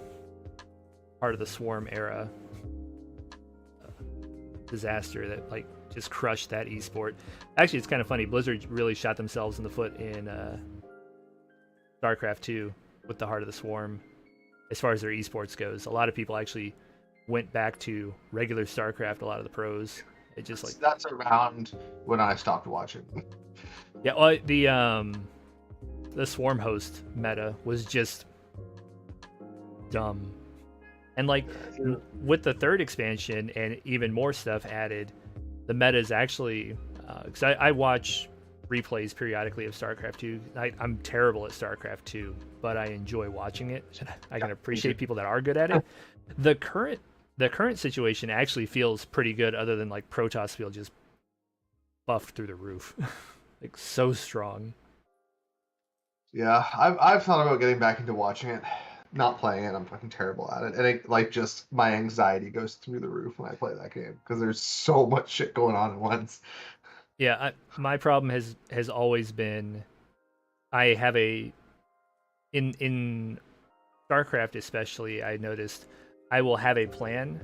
Heart of the Swarm era disaster that like just crushed that esport. Actually, it's kind of funny. Blizzard really shot themselves in the foot in StarCraft 2 with the Heart of the Swarm as far as their esports goes. A lot of people actually went back to regular StarCraft, a lot of the pros. It just like that's around when I stopped watching. Yeah, well, the Swarm host meta was just dumb. And like with the third expansion and even more stuff added, the meta is actually because I watch replays periodically of StarCraft 2. I'm terrible at StarCraft 2, but I enjoy watching it. I can appreciate people that are good at it. The current situation actually feels pretty good, other than like Protoss feel just buffed through the roof. Like so strong. Yeah, I've thought about getting back into watching it. Not playing it, I'm fucking terrible at it. And it, like, just my anxiety goes through the roof when I play that game because there's so much shit going on at once. Yeah, my problem has always been I have in StarCraft especially, I noticed I will have a plan,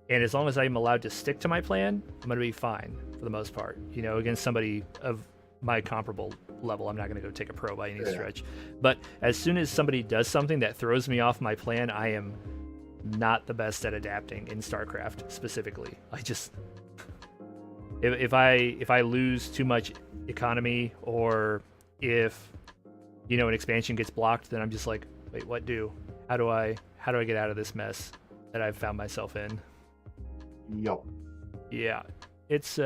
and as long as I'm allowed to stick to my plan, I'm going to be fine for the most part. Against somebody of my comparable level, I'm not going to go take a pro by any stretch. But as soon as somebody does something that throws me off my plan, I am not the best at adapting in StarCraft specifically. I just if I lose too much economy, or if an expansion gets blocked, then I'm just like, wait, what do? How do I get out of this mess that I've found myself in? Yup. Yeah, it's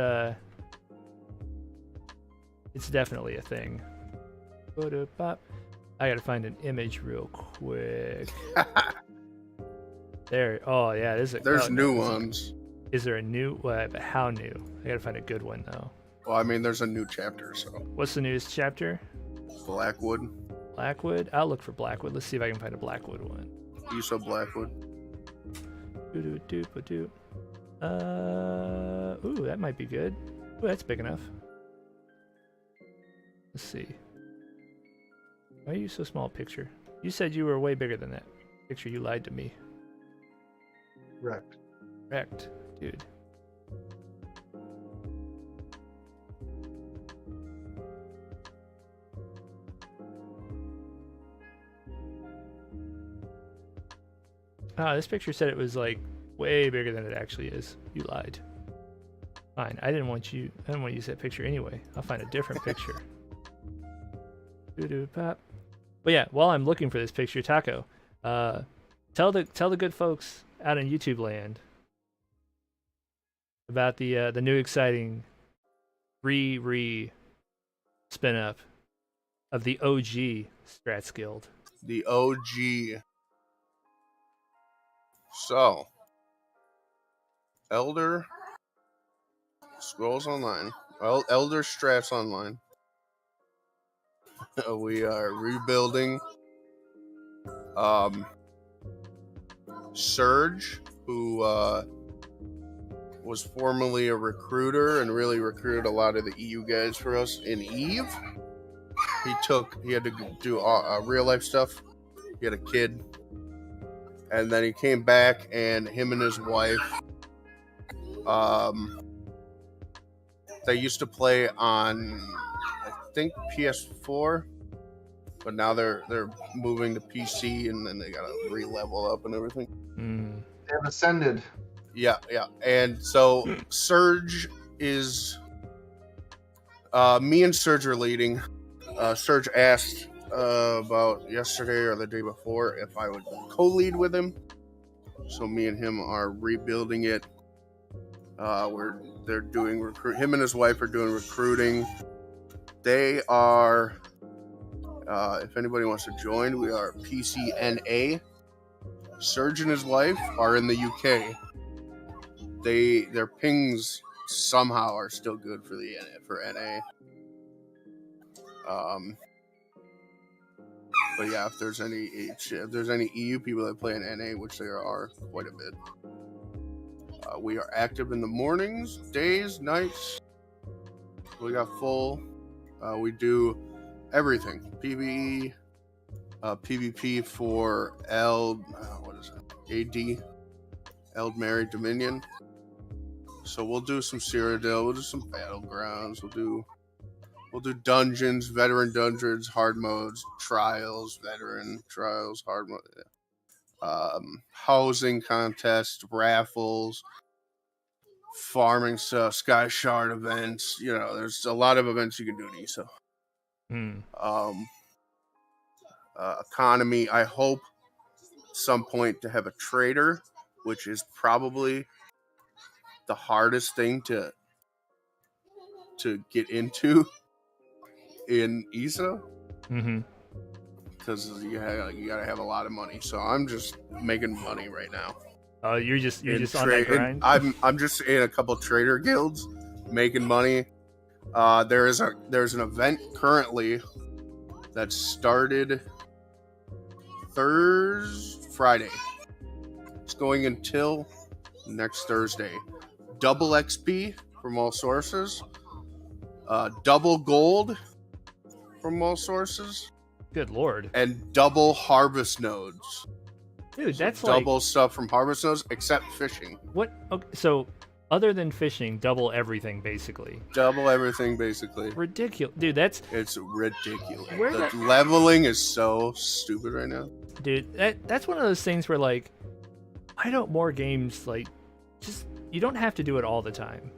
definitely a thing. I gotta find an image real quick. There. Oh yeah, there's new ones. Is there a new? But how new? I gotta find a good one though. Well, I mean, there's a new chapter. So. What's the newest chapter? Blackwood. Blackwood. I'll look for Blackwood. Let's see if I can find a Blackwood one. You saw Blackwood. Ooh, that might be good. Ooh, that's big enough. Let's see. Why are you so small, picture? You said you were way bigger than that. Picture, you lied to me. Wrecked, dude. This picture said it was like way bigger than it actually is. You lied. Fine. I didn't want you to use that picture anyway. I'll find a different picture. Pop. But yeah, while I'm looking for this picture, Taco, tell the good folks out in YouTube land about the new exciting re spin up of the OG Strats Guild. The OG. So, Elder Scrolls Online. Elder Strats Online. We are rebuilding. Surge, who was formerly a recruiter and really recruited a lot of the EU guys for us in Eve. He had to do real life stuff. He had a kid. And then he came back, and him and his wife, they used to play on, I think, PS4, but now they're moving to PC, and then they gotta re-level up and everything. They have ascended. Yeah. And so Surge is, me and Surge are leading. Surge asked about yesterday or the day before if I would co-lead with him. So me and him are rebuilding it. They're doing him and his wife are doing recruiting. They are, if anybody wants to join, we are PCNA. Surge and his wife are in the UK. Their pings somehow are still good for NA. But yeah, if there's any EU people that play in NA, which there are quite a bit, we are active in the mornings, days, nights. We got full. We do everything: PvE, PvP for AD, Eldmary Dominion. So we'll do some Cyrodiil, we'll do some Battlegrounds, we'll do dungeons, veteran dungeons, hard modes, trials, veteran trials, hard mode, housing contests, raffles, farming stuff, Sky Shard events. There's a lot of events you can do in ESO. Economy, I hope some point to have a trader, which is probably the hardest thing to get into in ESO, because you gotta have a lot of money. So I'm just making money right now. Oh, you're just on that grind. I'm just in a couple trader guilds making money. There's an event currently that started Friday. It's going until next Thursday. Double XP from all sources. Double gold from all sources. Good lord. And double harvest nodes. Dude, that's double stuff from harvest nodes, except fishing. What? Okay, so, other than fishing, double everything, basically. Double everything, basically. Ridiculous. Dude, it's ridiculous. The leveling is so stupid right now. Dude, that's one of those things where, like, why don't more games, like, just, you don't have to do it all the time.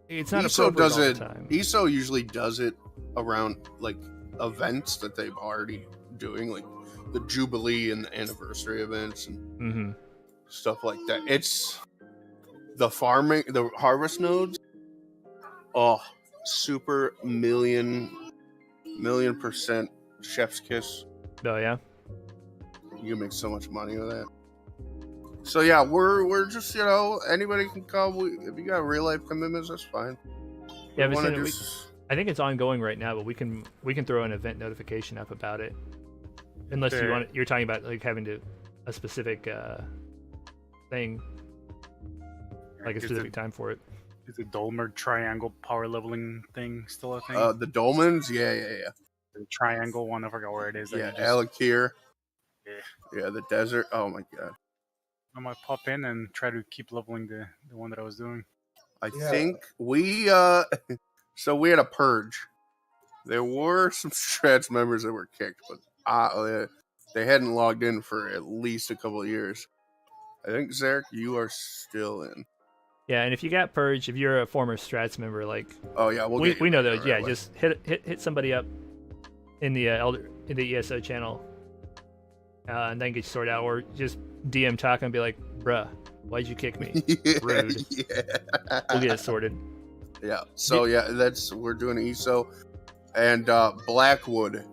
It's not appropriate all the time. ESO usually does it around, like, events that they've already doing, like the Jubilee and the anniversary events and stuff like that. It's the farming, the harvest nodes. Oh, super million % chef's kiss. Oh yeah, you can make so much money with that. So yeah, we're just, anybody can come. If you got real life commitments, that's fine. Yeah, I think it's ongoing right now, but we can throw an event notification up about it. Unless you're talking about like having a specific thing, like a specific time for it. Is the Dolmer triangle power leveling thing still a thing? The Dolmens, yeah. The triangle one, I forgot where it is. Yeah, Alakir. Yeah, the desert. Oh my god. I might pop in and try to keep leveling the one that I was doing. I think we so we had a purge. There were some Strats members that were kicked, but they hadn't logged in for at least a couple of years. I think, Zarek, you are still in. Yeah, and if you got purged, if you're a former Strats member, like, oh yeah, we know those. Yeah, just hit somebody up in the ESO channel, and then get you sorted out, or just DM talk and be like, "Bruh, why'd you kick me?" Rude. Yeah. We'll get it sorted. Yeah. So we're doing ESO. And Blackwood,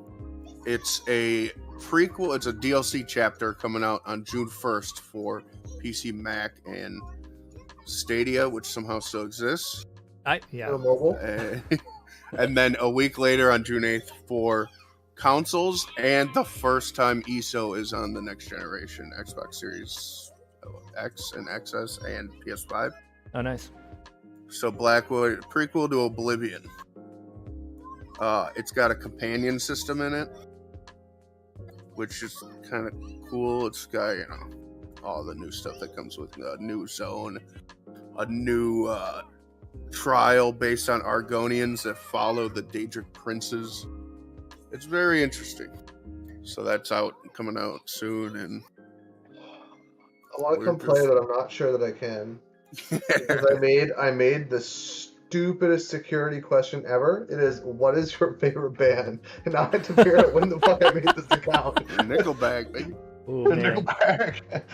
it's a prequel. It's a DLC chapter coming out on June 1st for PC, Mac, and Stadia, which somehow still exists. Mobile. And then a week later on June 8th for consoles, and the first time ESO is on the next generation Xbox Series X and XS and PS5. Oh, nice. So Blackwood, prequel to Oblivion. It's got a companion system in it, which is kind of cool. It's got, all the new stuff that comes with a new zone, a new trial based on Argonians that follow the Daedric princes. It's very interesting. So that's coming out soon, and I want to complain that I'm not sure that I can. Because I made the stupidest security question ever. It is, what is your favorite band? And now I have to figure out when the fuck I made this account. Nickelback, baby. Ooh, man. Nickelback.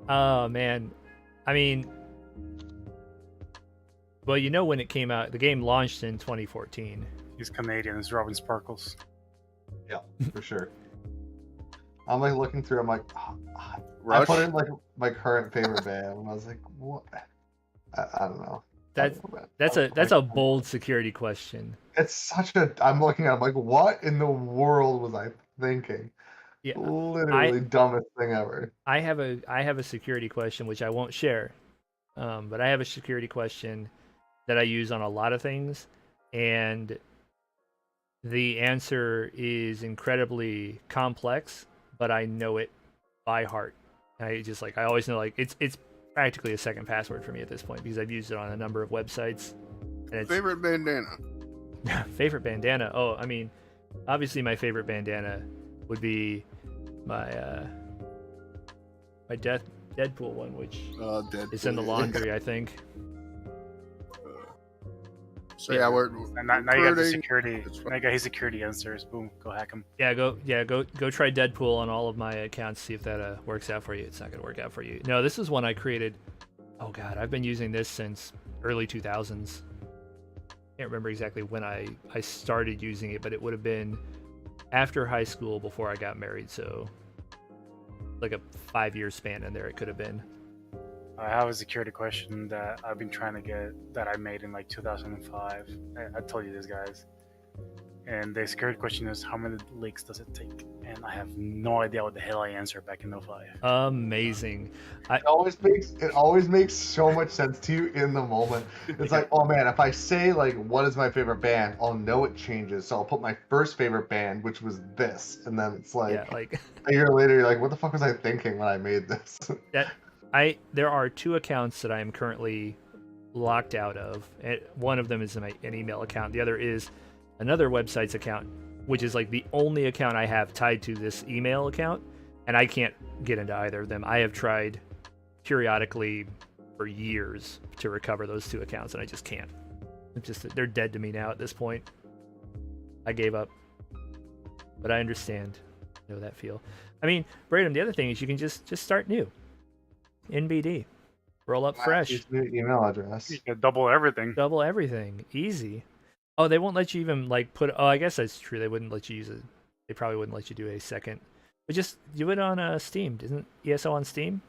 Oh, man. I mean, well, when it came out, the game launched in 2014. He's Canadian. It's Robin Sparkles. Yeah, for sure. I'm like looking through. I'm like, Rush? I put in like my current favorite band, and I was like, what? I don't know. That's a bold security question. It's such a. I'm looking at. I'm like, what in the world was I thinking? Yeah, literally dumbest thing ever. I have a security question which I won't share, but I have a security question that I use on a lot of things, and the answer is incredibly complex, but I know it by heart. I always know, like, it's practically a second password for me at this point because I've used it on a number of websites. And it's... Favorite bandana? Favorite bandana? Oh, I mean, obviously my favorite bandana would be my Deadpool one, which is in the laundry, I think. So yeah, we're now you got the security. Now you got his security answers. Boom, go hack him. Yeah, go try Deadpool on all of my accounts. See if that works out for you. It's not gonna work out for you. No, this is one I created. Oh god, I've been using this since early 2000s. Can't remember exactly when I started using it, but it would have been after high school before I got married. So like a 5-year span in there, it could have been. I have a security question that I've been trying to get that I made in like 2005. I told you this, guys. And the security question is, how many licks does it take? And I have no idea what the hell I answered back in 05. Amazing. It always makes so much sense to you in the moment. It's like, oh man, if I say like, what is my favorite band? I'll know it changes. So I'll put my first favorite band, which was this, and then it's like, a year later, you're like, what the fuck was I thinking when I made this? There are 2 accounts that I am currently locked out of. One of them is an email account. The other is another website's account, which is like the only account I have tied to this email account, and I can't get into either of them. I have tried periodically for years to recover those 2 accounts, and I just can't. They're dead to me now at this point. I gave up, but I understand. I know that feel. I mean, Braden, the other thing is you can just start new. NBD. Roll up fresh. New email address. You can double everything. Double everything. Easy. Oh, they won't let you even like put. Oh, I guess that's true. They wouldn't let you use it. They probably wouldn't let you do a second. But just do it on Steam. Isn't ESO on Steam?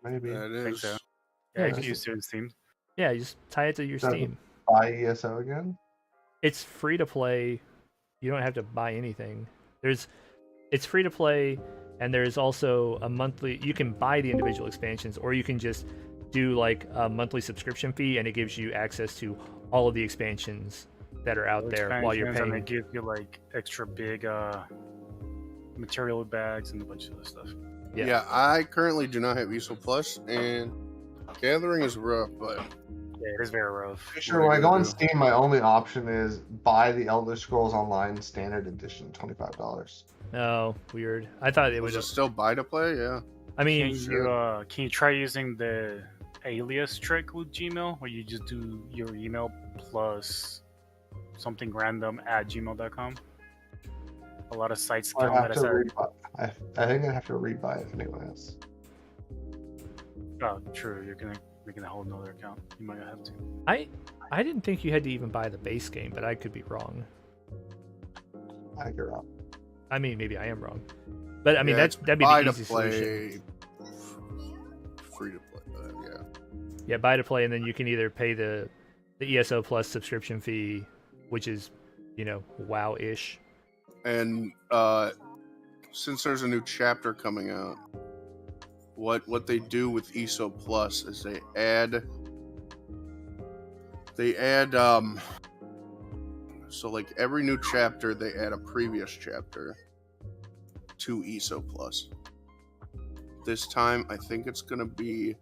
Maybe. Yeah, it is. I think so. Yeah, you can use it in Steam. Yeah, you just tie it to your Steam. Buy ESO again? It's free to play. You don't have to buy anything. It's free to play. And there's also a monthly, you can buy the individual expansions, or you can just do like a monthly subscription fee, and it gives you access to all of the expansions that are out there while you're paying. And they give you like extra big material bags and a bunch of other stuff. Yeah, I currently do not have ESO Plus, and gathering is rough, but yeah, it is very rough. Sure, when I go on Steam, my only option is buy the Elder Scrolls Online Standard Edition, $25. Oh, weird. I thought it was was it still buy to play? Yeah. I mean, can you try using the alias trick with Gmail, where you just do your email plus something random at gmail.com? A lot of sites come I think I have to rebuy it anyways. Oh, true. You're gonna making a whole nother account. You might have to. I didn't think you had to even buy the base game, but I could be wrong. I think you're wrong. I mean, maybe I am wrong, but I mean Yeah, that'd be buy the to easy play, solution. free to play. Yeah. Yeah, buy to play, and then you can either pay the ESO Plus subscription fee, which is, WoW-ish. And since there's a new chapter coming out, what they do with ESO Plus is they add so like every new chapter they add a previous chapter to ESO Plus. This time I think it's gonna be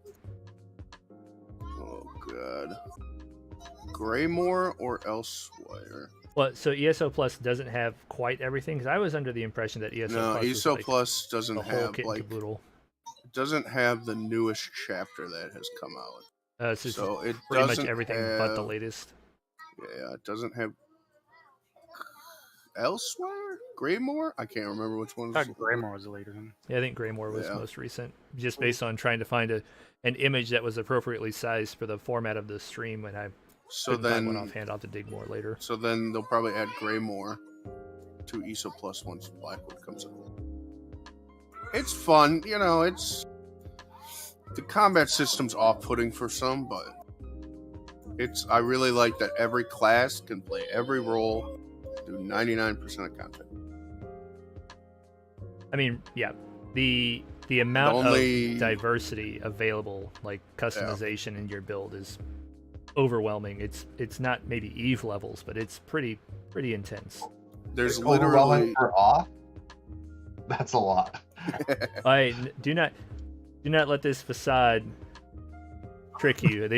Greymore or Elsewhere. Well, so ESO Plus doesn't have quite everything, because I was under the impression that ESO Plus was ESO like Plus doesn't the whole have kit and like caboodle. it doesn't have the newest chapter that has come out. So it pretty doesn't much everything have, but the latest. Yeah, it doesn't have Elsewhere? Greymore? I can't remember which one. I thought Greymore was the later one. Yeah, I think Greymore was Yeah. most recent, just based on trying to find an image that was appropriately sized for the format of the stream. When I So couldn't find one then, offhand, I'll have to dig more later. so then they'll probably add Greymore to ESO Plus once Blackwood comes out. It's fun, it's the combat system's off-putting for some, but I really like that every class can play every role, do 99% of content. I mean, yeah, the amount only- of diversity available, like customization in your build, is overwhelming. It's not maybe Eve levels, but it's pretty intense. There's It's overwhelming literally for off. That's a lot. Do not let this facade trick you.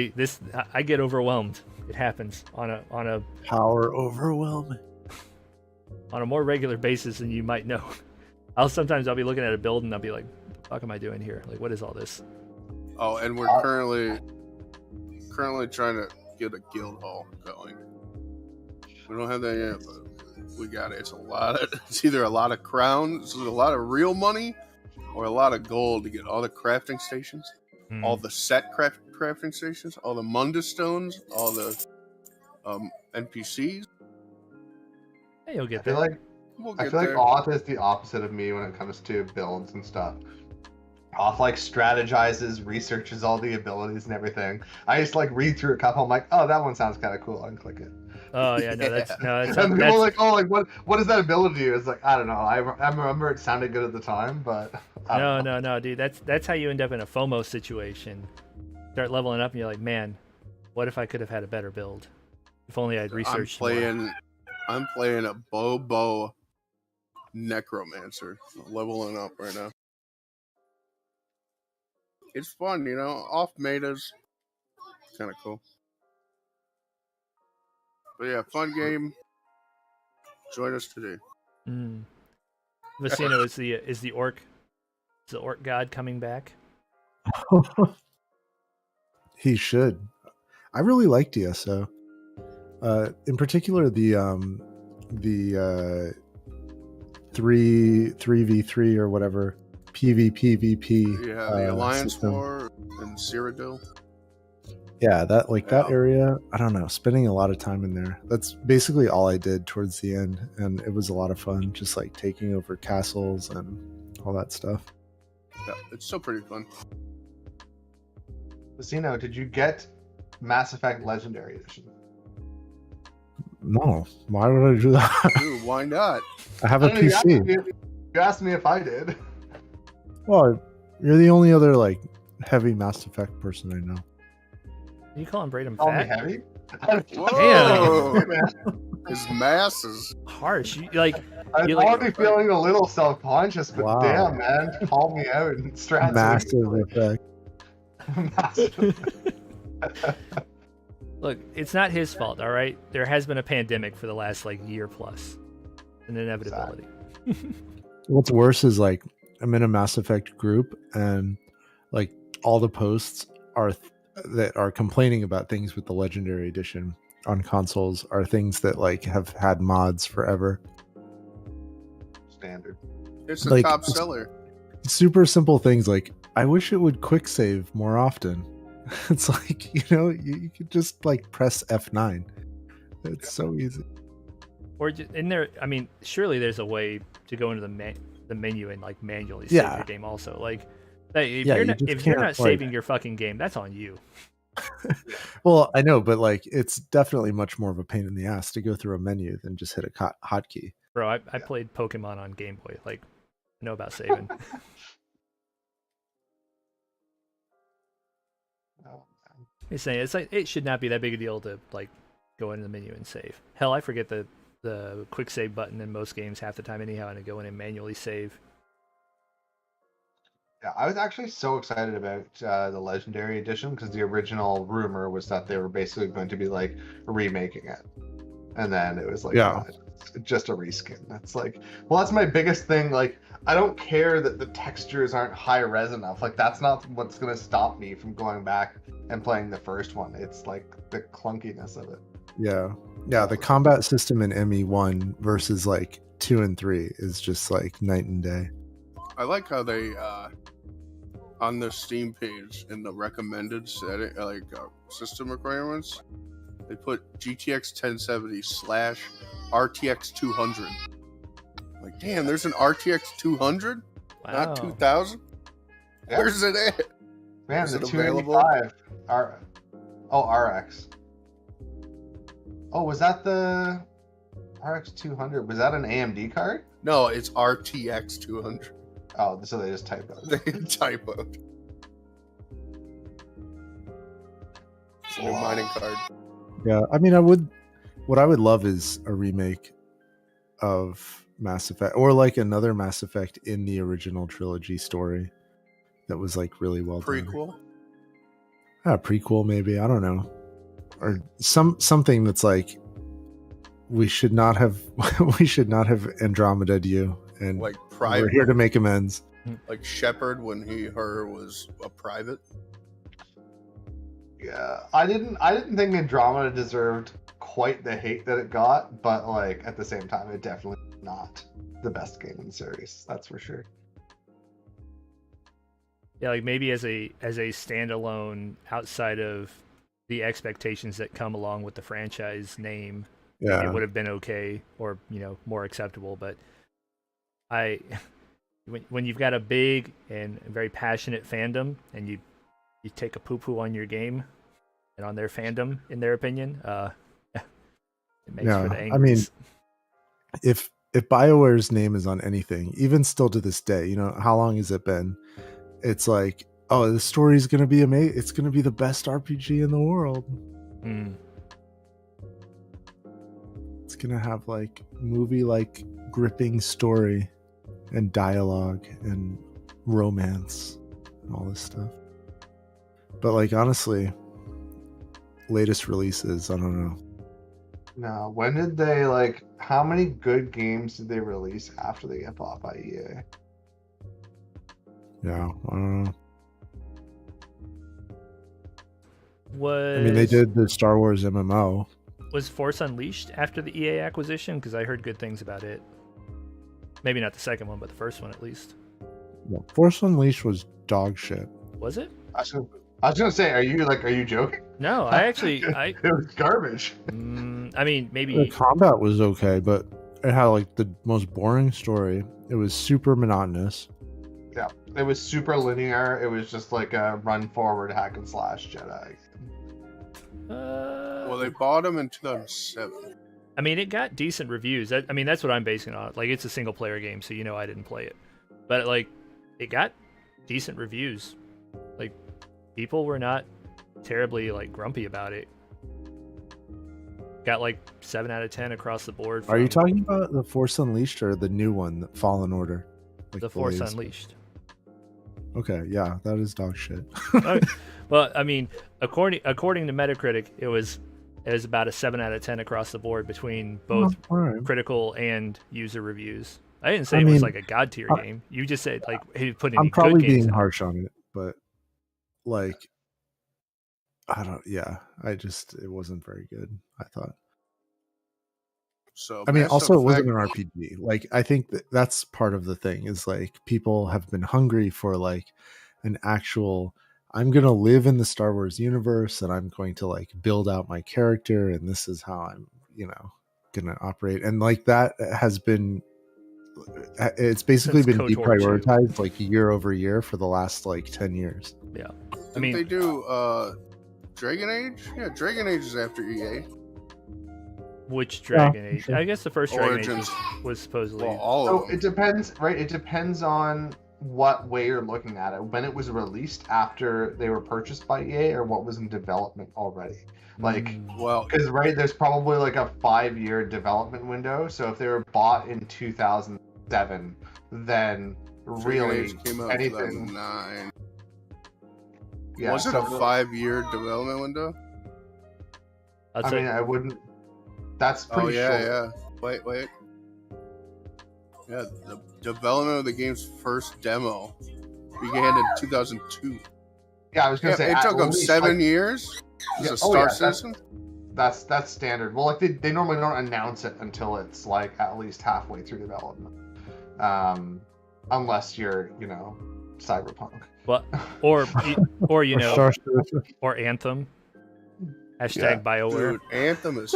I get overwhelmed. It happens on a Power overwhelming. on a more regular basis than you might know. I'll be looking at a build and I'll be like, what the fuck am I doing here? Like, what is all this? Oh, and we're currently trying to get a guild hall going. We don't have that yet, but we got it. It's either a lot of crowns, a lot of real money, or a lot of gold to get all the crafting stations, all the set crafting stations, all the Mundus stones, all the NPCs. Hey, you'll I get feel there. like We'll I get feel like there. Auth is the opposite of me when it comes to builds and stuff. Auth like strategizes, researches all the abilities and everything. I just like read through a couple. I'm like, oh, that one sounds kind of cool, and click it. Oh yeah, that's And people are like, oh, like what does that ability do? It's like, I don't know. I remember it sounded good at the time, but I don't know. no, dude. That's how you end up in a FOMO situation. Start leveling up, and you're like, man, what if I could have had a better build? If only I'd researched more. I'm playing a Bobo Necromancer, leveling up right now. It's fun, off metas, kind of cool. But yeah, fun game. Join us today. Vicino, is the orc god coming back? He should. I really like DSO. In particular, the 3v3 or whatever PvPvP. Yeah, the Alliance system. War and Cyrodiil. Yeah, that area. I don't know. Spending a lot of time in there. That's basically all I did towards the end, and it was a lot of fun. Just like taking over castles and all that stuff. Yeah, it's still pretty fun. Lucino, did you get Mass Effect Legendary Edition? No, why would I do that? Dude, why not? I have a I don't know, PC. You asked me if I did. Well, you're the only other like heavy Mass Effect person I know. Are you calling Braden Call me fat? heavy. Whoa! Man, His masses. Harsh. I'm You're like- already feeling a little self-conscious, but Wow. damn, man, call me out in Strats Massive effect. Weekly. Look, it's not his fault, all right? There has been a pandemic for the last year plus. An inevitability. What's worse is like I'm in a Mass Effect group, and like all the posts that are complaining about things with the Legendary Edition on consoles are things that like have had mods forever. Standard. It's a Like, top seller. Super simple things like I wish it would quick save more often, It's like, you could just like press F9. It's so easy. Or in there, I mean, surely there's a way to go into the menu and like manually save your game also. Like, if you're not saving your fucking game, that's on you. Well, I know, but like, it's definitely much more of a pain in the ass to go through a menu than just hit a hotkey. Bro, I played Pokemon on Game Boy. Like, I know about saving. He's saying it's like it should not be that big a deal to like go into the menu and save. Hell, I forget the quick save button in most games half the time anyhow, and I go in and manually save. Yeah, I was actually so excited about the Legendary Edition because the original rumor was that they were basically going to be like remaking it, and then it was like, just a reskin. That's like, well, that's my biggest thing. Like, I don't care that the textures aren't high res enough. Like, that's not what's going to stop me from going back and playing the first one. It's like the clunkiness of it. Yeah. The combat system in ME1 versus like 2 and 3 is just like night and day. I like how they on the Steam page in the recommended setting, system requirements, they put GTX 1070 / RTX 200. Like, damn, there's an RTX 200, not 2000. Yeah. Where's it at? Man, is the it 285 RX. Oh, was that the RX 200? Was that an AMD card? No, it's RTX 200. Oh, so they just typoed. They typoed. It's a new mining card. Yeah, I mean, what I would love is a remake of Mass Effect, or like another Mass Effect in the original trilogy story that was like really well done. Prequel? Prequel maybe, I don't know. Or something that's like, we should not have Andromeda'd you, and like private. We're here to make amends. Like Shepard when her was a private. Yeah, I didn't think Andromeda deserved quite the hate that it got, but like at the same time, it definitely not the best game in the series. That's for sure. Yeah, like maybe as a standalone outside of the expectations that come along with the franchise name, it would have been okay or more acceptable. But when you've got a big and very passionate fandom and you take a poo-poo on your game and on their fandom, in their opinion, it makes for the angry. I mean, if BioWare's name is on anything, even still to this day, how long has it been? It's like, oh, the story's going to be amazing. It's going to be the best RPG in the world. It's going to have like movie-like gripping story and dialogue and romance and all this stuff. But like, honestly, latest releases, I don't know. No, when did they how many good games did they release after they got bought by EA? Yeah, I don't know. I mean, they did the Star Wars MMO. Was Force Unleashed after the EA acquisition? Because I heard good things about it. Maybe not the second one, but the first one at least. Yeah, Force Unleashed was dog shit. Was it? I was gonna say, are you joking? No, it was garbage. I mean, maybe the combat was okay, but it had like the most boring story. It was super monotonous. Yeah, it was super linear. It was just like a run forward hack and slash Jedi. Well, they bought them in 2007. I mean, it got decent reviews. I mean, that's what I'm basing it on. Like, it's a single player game, so I didn't play it, but like, it got decent reviews. Like, people were not terribly like grumpy about it. Got like 7 out of 10 across the board. Are you talking about the Force Unleashed or the new one, the Fallen Order? Like the Force Unleashed. Okay, yeah, that is dog shit. Well, I mean, according to Metacritic, it was about a 7 out of 10 across the board between both critical and user reviews. I didn't say it was like a god tier game. You just said like he put any. I'm probably good games being out. harsh on it, but like, it wasn't very good, I thought. So I mean, also it wasn't an RPG. Like, I think that's part of the thing is like people have been hungry for like an actual I'm gonna live in the Star Wars universe, and I'm going to like build out my character, and this is how I'm, gonna operate. And like that has been, it's basically Since been KOTOR 2. deprioritized like year over year for the last like 10 years. Yeah. Didn't they do Dragon Age? Yeah, Dragon Age is after EA. Which Dragon Age? sure. I guess the first Dragon Age Origins. was supposedly. Well, all So of them. it depends, right? It depends on what way you're looking at it. When it was released after they were purchased by EA, or what was in development already. Like, Well, because there's probably like a 5-year development window. So if they were bought in 2007, then Dragon really Age came out in anything. 2009. Yeah, Was it so a 5-year development window? I'd I say mean, I wouldn't. That's Oh pretty yeah, short. yeah. Wait. Yeah, the development of the game's first demo began in 2002. Yeah, I was gonna say it at took them least, 7 like, years Yeah, to oh, start yeah, system. That's standard. Well, like they normally don't announce it until it's like at least halfway through development, unless you're Cyberpunk. Well, or Or Star Citizen. or Anthem. Hashtag BioWare. Dude, Anthem is.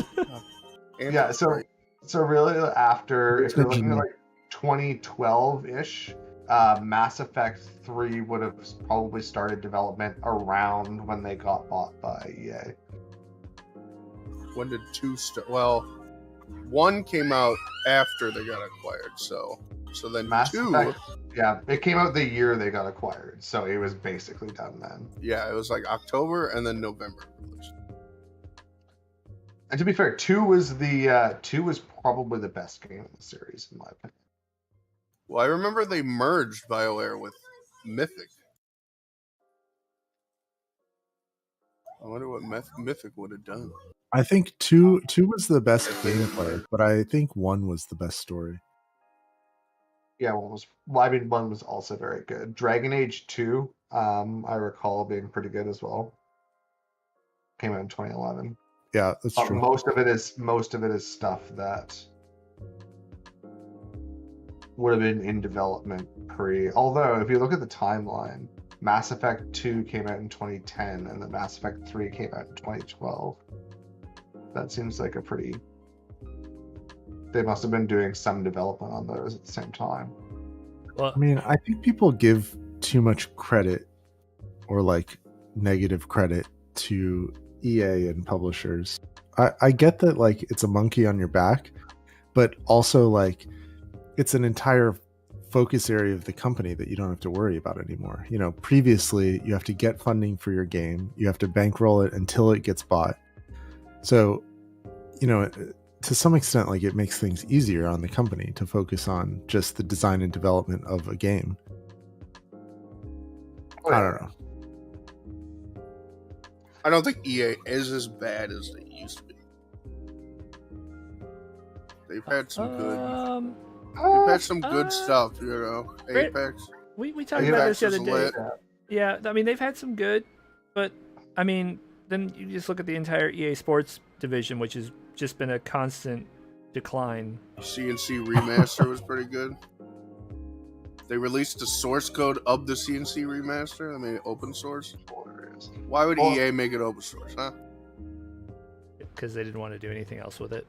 Yeah, is so great. really after, if you're looking at Engineer. like 2012-ish, Mass Effect 3 would have probably started development around when they got bought by EA. When did 2 start? Well, 1 came out after they got acquired, so then Mass 2. Effect, yeah, it came out the year they got acquired, so it was basically done then. Yeah, it was like October and then November. And to be fair, 2 was probably the best game in the series, in my opinion. Well, I remember they merged BioWare with Mythic. I wonder what Mythic would have done. I think two was the best gameplay, but I think 1 was the best story. Yeah, one was also very good. Dragon Age 2, I recall being pretty good as well. Came out in 2011. Yeah, that's true. Most of it is stuff that would have been in development although if you look at the timeline, Mass Effect 2 came out in 2010 and the Mass Effect 3 came out in 2012. That seems like they must have been doing some development on those at the same time. Well, I mean, I think people give too much credit or like negative credit to EA and publishers. I get that like it's a monkey on your back, but also like it's an entire focus area of the company that you don't have to worry about anymore. Previously you have to get funding for your game, you have to bankroll it until it gets bought. So, to some extent, like it makes things easier on the company to focus on just the design and development of a game. I don't know. I don't think EA is as bad as they used to be. They've had some good. They've had some good stuff, Apex. We talked about this the other is day. lit. Yeah, I mean they've had some good, but I mean then you just look at the entire EA Sports division, which has just been a constant decline. CNC Remaster was pretty good. They released the source code of the CNC Remaster. I mean, open source. Why would EA make it open source, huh? Because they didn't want to do anything else with it.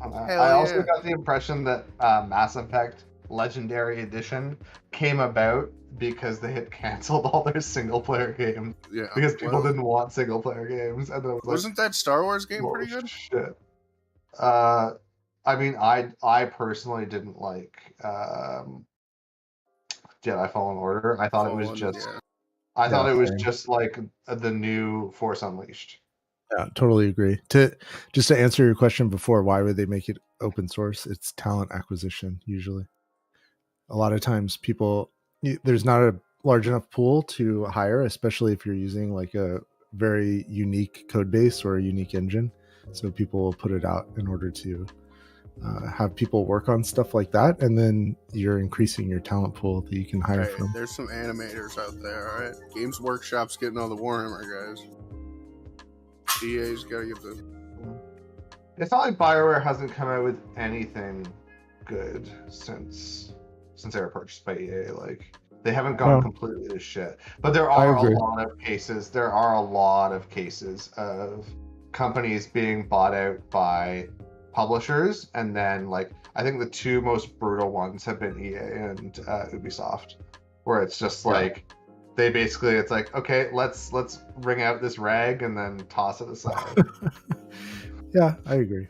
I also got the impression that Mass Effect Legendary Edition came about because they had canceled all their single-player games. Yeah. Because people didn't want single-player games. And Wasn't that Star Wars game pretty good? Shit. I mean, I personally didn't like Jedi Fallen Order. I thought it was just... Yeah. I thought it was same. just like the new Force Unleashed. Yeah, totally agree. To answer your question before, why would they make it open source? It's talent acquisition usually. A lot of times there's not a large enough pool to hire, especially if you're using like a very unique code base or a unique engine. So people will put it out in order to have people work on stuff like that, and then you're increasing your talent pool that you can hire Hey, from. there's some animators out there, all right? Games Workshop's getting all the Warhammer guys. EA's got to get the... It's not like BioWare hasn't come out with anything good since they were purchased by EA. Like They haven't gone No. completely to shit. But there I are a agree. lot of cases. There are a lot of cases of companies being bought out by publishers, and then like I think the two most brutal ones have been EA and Ubisoft, where it's just like they basically it's like, okay, let's wring out this rag and then toss it aside. Yeah, I agree.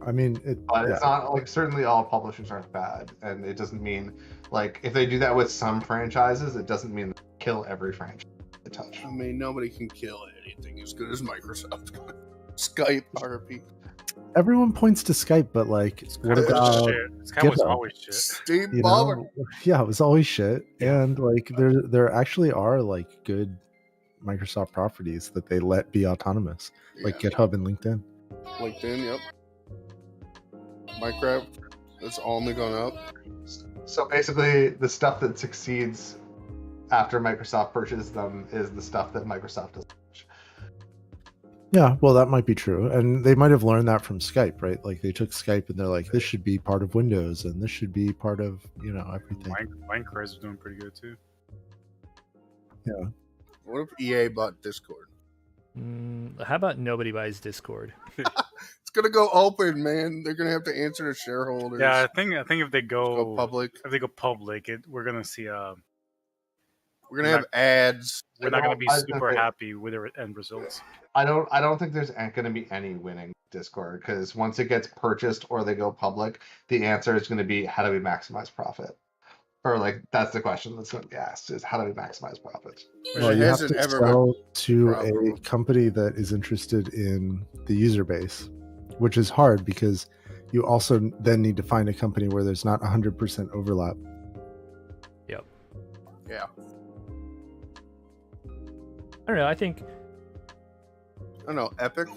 I mean, But it's not like certainly all publishers aren't bad, and it doesn't mean like if they do that with some franchises, it doesn't mean they kill every franchise they touch. I mean, nobody can kill anything as good as Microsoft. Skype, RP. Everyone points to Skype, but like, what Skype was about shit. Skype was GitHub? always shit. Steve You Ballmer. know? Yeah, it was always shit. And like, there actually are like good Microsoft properties that they let be autonomous, like Yeah. GitHub and LinkedIn. LinkedIn, yep. Minecraft, it's only gone up. So basically, the stuff that succeeds after Microsoft purchases them is the stuff that Microsoft doesn't touch. Yeah, well, that might be true, and they might have learned that from Skype, right? Like they took Skype and they're like, this should be part of Windows, and this should be part of everything. Minecraft is doing pretty good too. Yeah. What if EA bought Discord? How about nobody buys Discord? It's gonna go open, man. They're gonna have to answer to shareholders. Yeah, I think if they Go public. we're gonna see We're gonna have ads. we're not gonna be I- super okay. happy with the end results. I don't think there's going to be any winning Discord, because once it gets purchased or they go public, the answer is going to be how do we maximize profit? Or like that's the question that's going to be asked is how do we maximize profits? Well, It you have hasn't to ever sell to problem. a company that is interested in the user base, which is hard because you also then need to find a company where there's not 100% overlap. Yep. Yeah. I don't know. I think I don't know. Epic?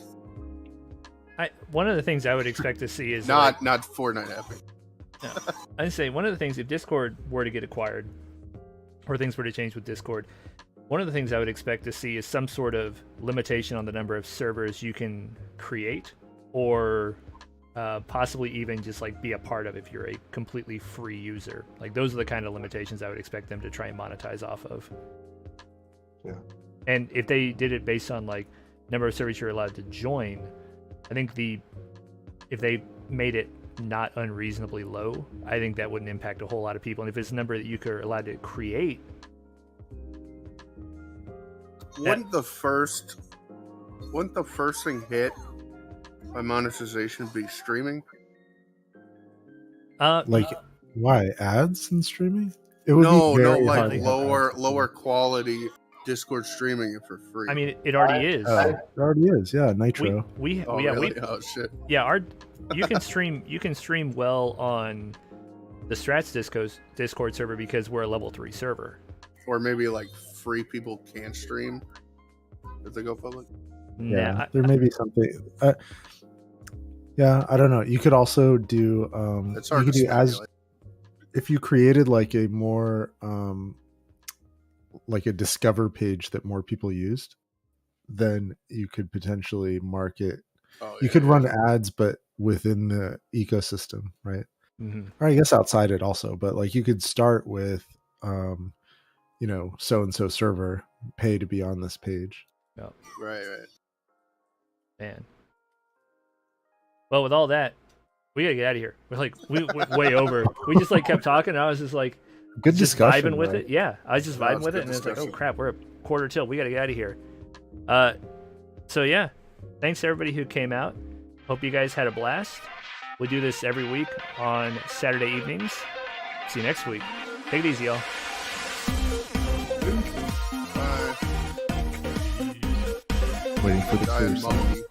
one of the things I would expect to see is Not Fortnite Epic. I'd say one of the things, if Discord were to get acquired, or things were to change with Discord, one of the things I would expect to see is some sort of limitation on the number of servers you can create, or possibly even just like be a part of if you're a completely free user. Like those are the kind of limitations I would expect them to try and monetize off of. Yeah. And if they did it based on like number of servers you're allowed to join, I think if they made it not unreasonably low, I think that wouldn't impact a whole lot of people. And if it's a number that you are allowed to create, Wouldn't the first thing hit by monetization be streaming? Like, why ads and streaming? It would No, be very hard like to have ads. lower quality Discord streaming it for free. I mean, it already is. Oh, it already is. Yeah, Nitro. oh, really? Oh shit. You can stream well on the Strats Discord server because we're a level 3 server. Or maybe like free people can stream if they go public. Yeah, Nah, there may be something. Yeah, I don't know. You could also do. It's You hard could to do as speculate. if you created like a more like a discover page that more people used, then you could potentially market. Oh, You yeah. could run ads, but within the ecosystem, right? mhm. Or I guess outside it also. But like you could start with, so and so server, pay to be on this page. Right. Man. Well, with all that, we gotta get out of here. We're like we went way over. We just like kept talking. And I was just like Good just discussion. vibing with right? it. Yeah, I was just No, vibing it's with good it, and it's like, oh discussion. crap, we're a quarter till. We gotta get out of here. So yeah, thanks to everybody who came out. Hope you guys had a blast. We do this every week on Saturday evenings. See you next week. Take it easy, y'all. Bye. Waiting for the Giant clear sign. monkey.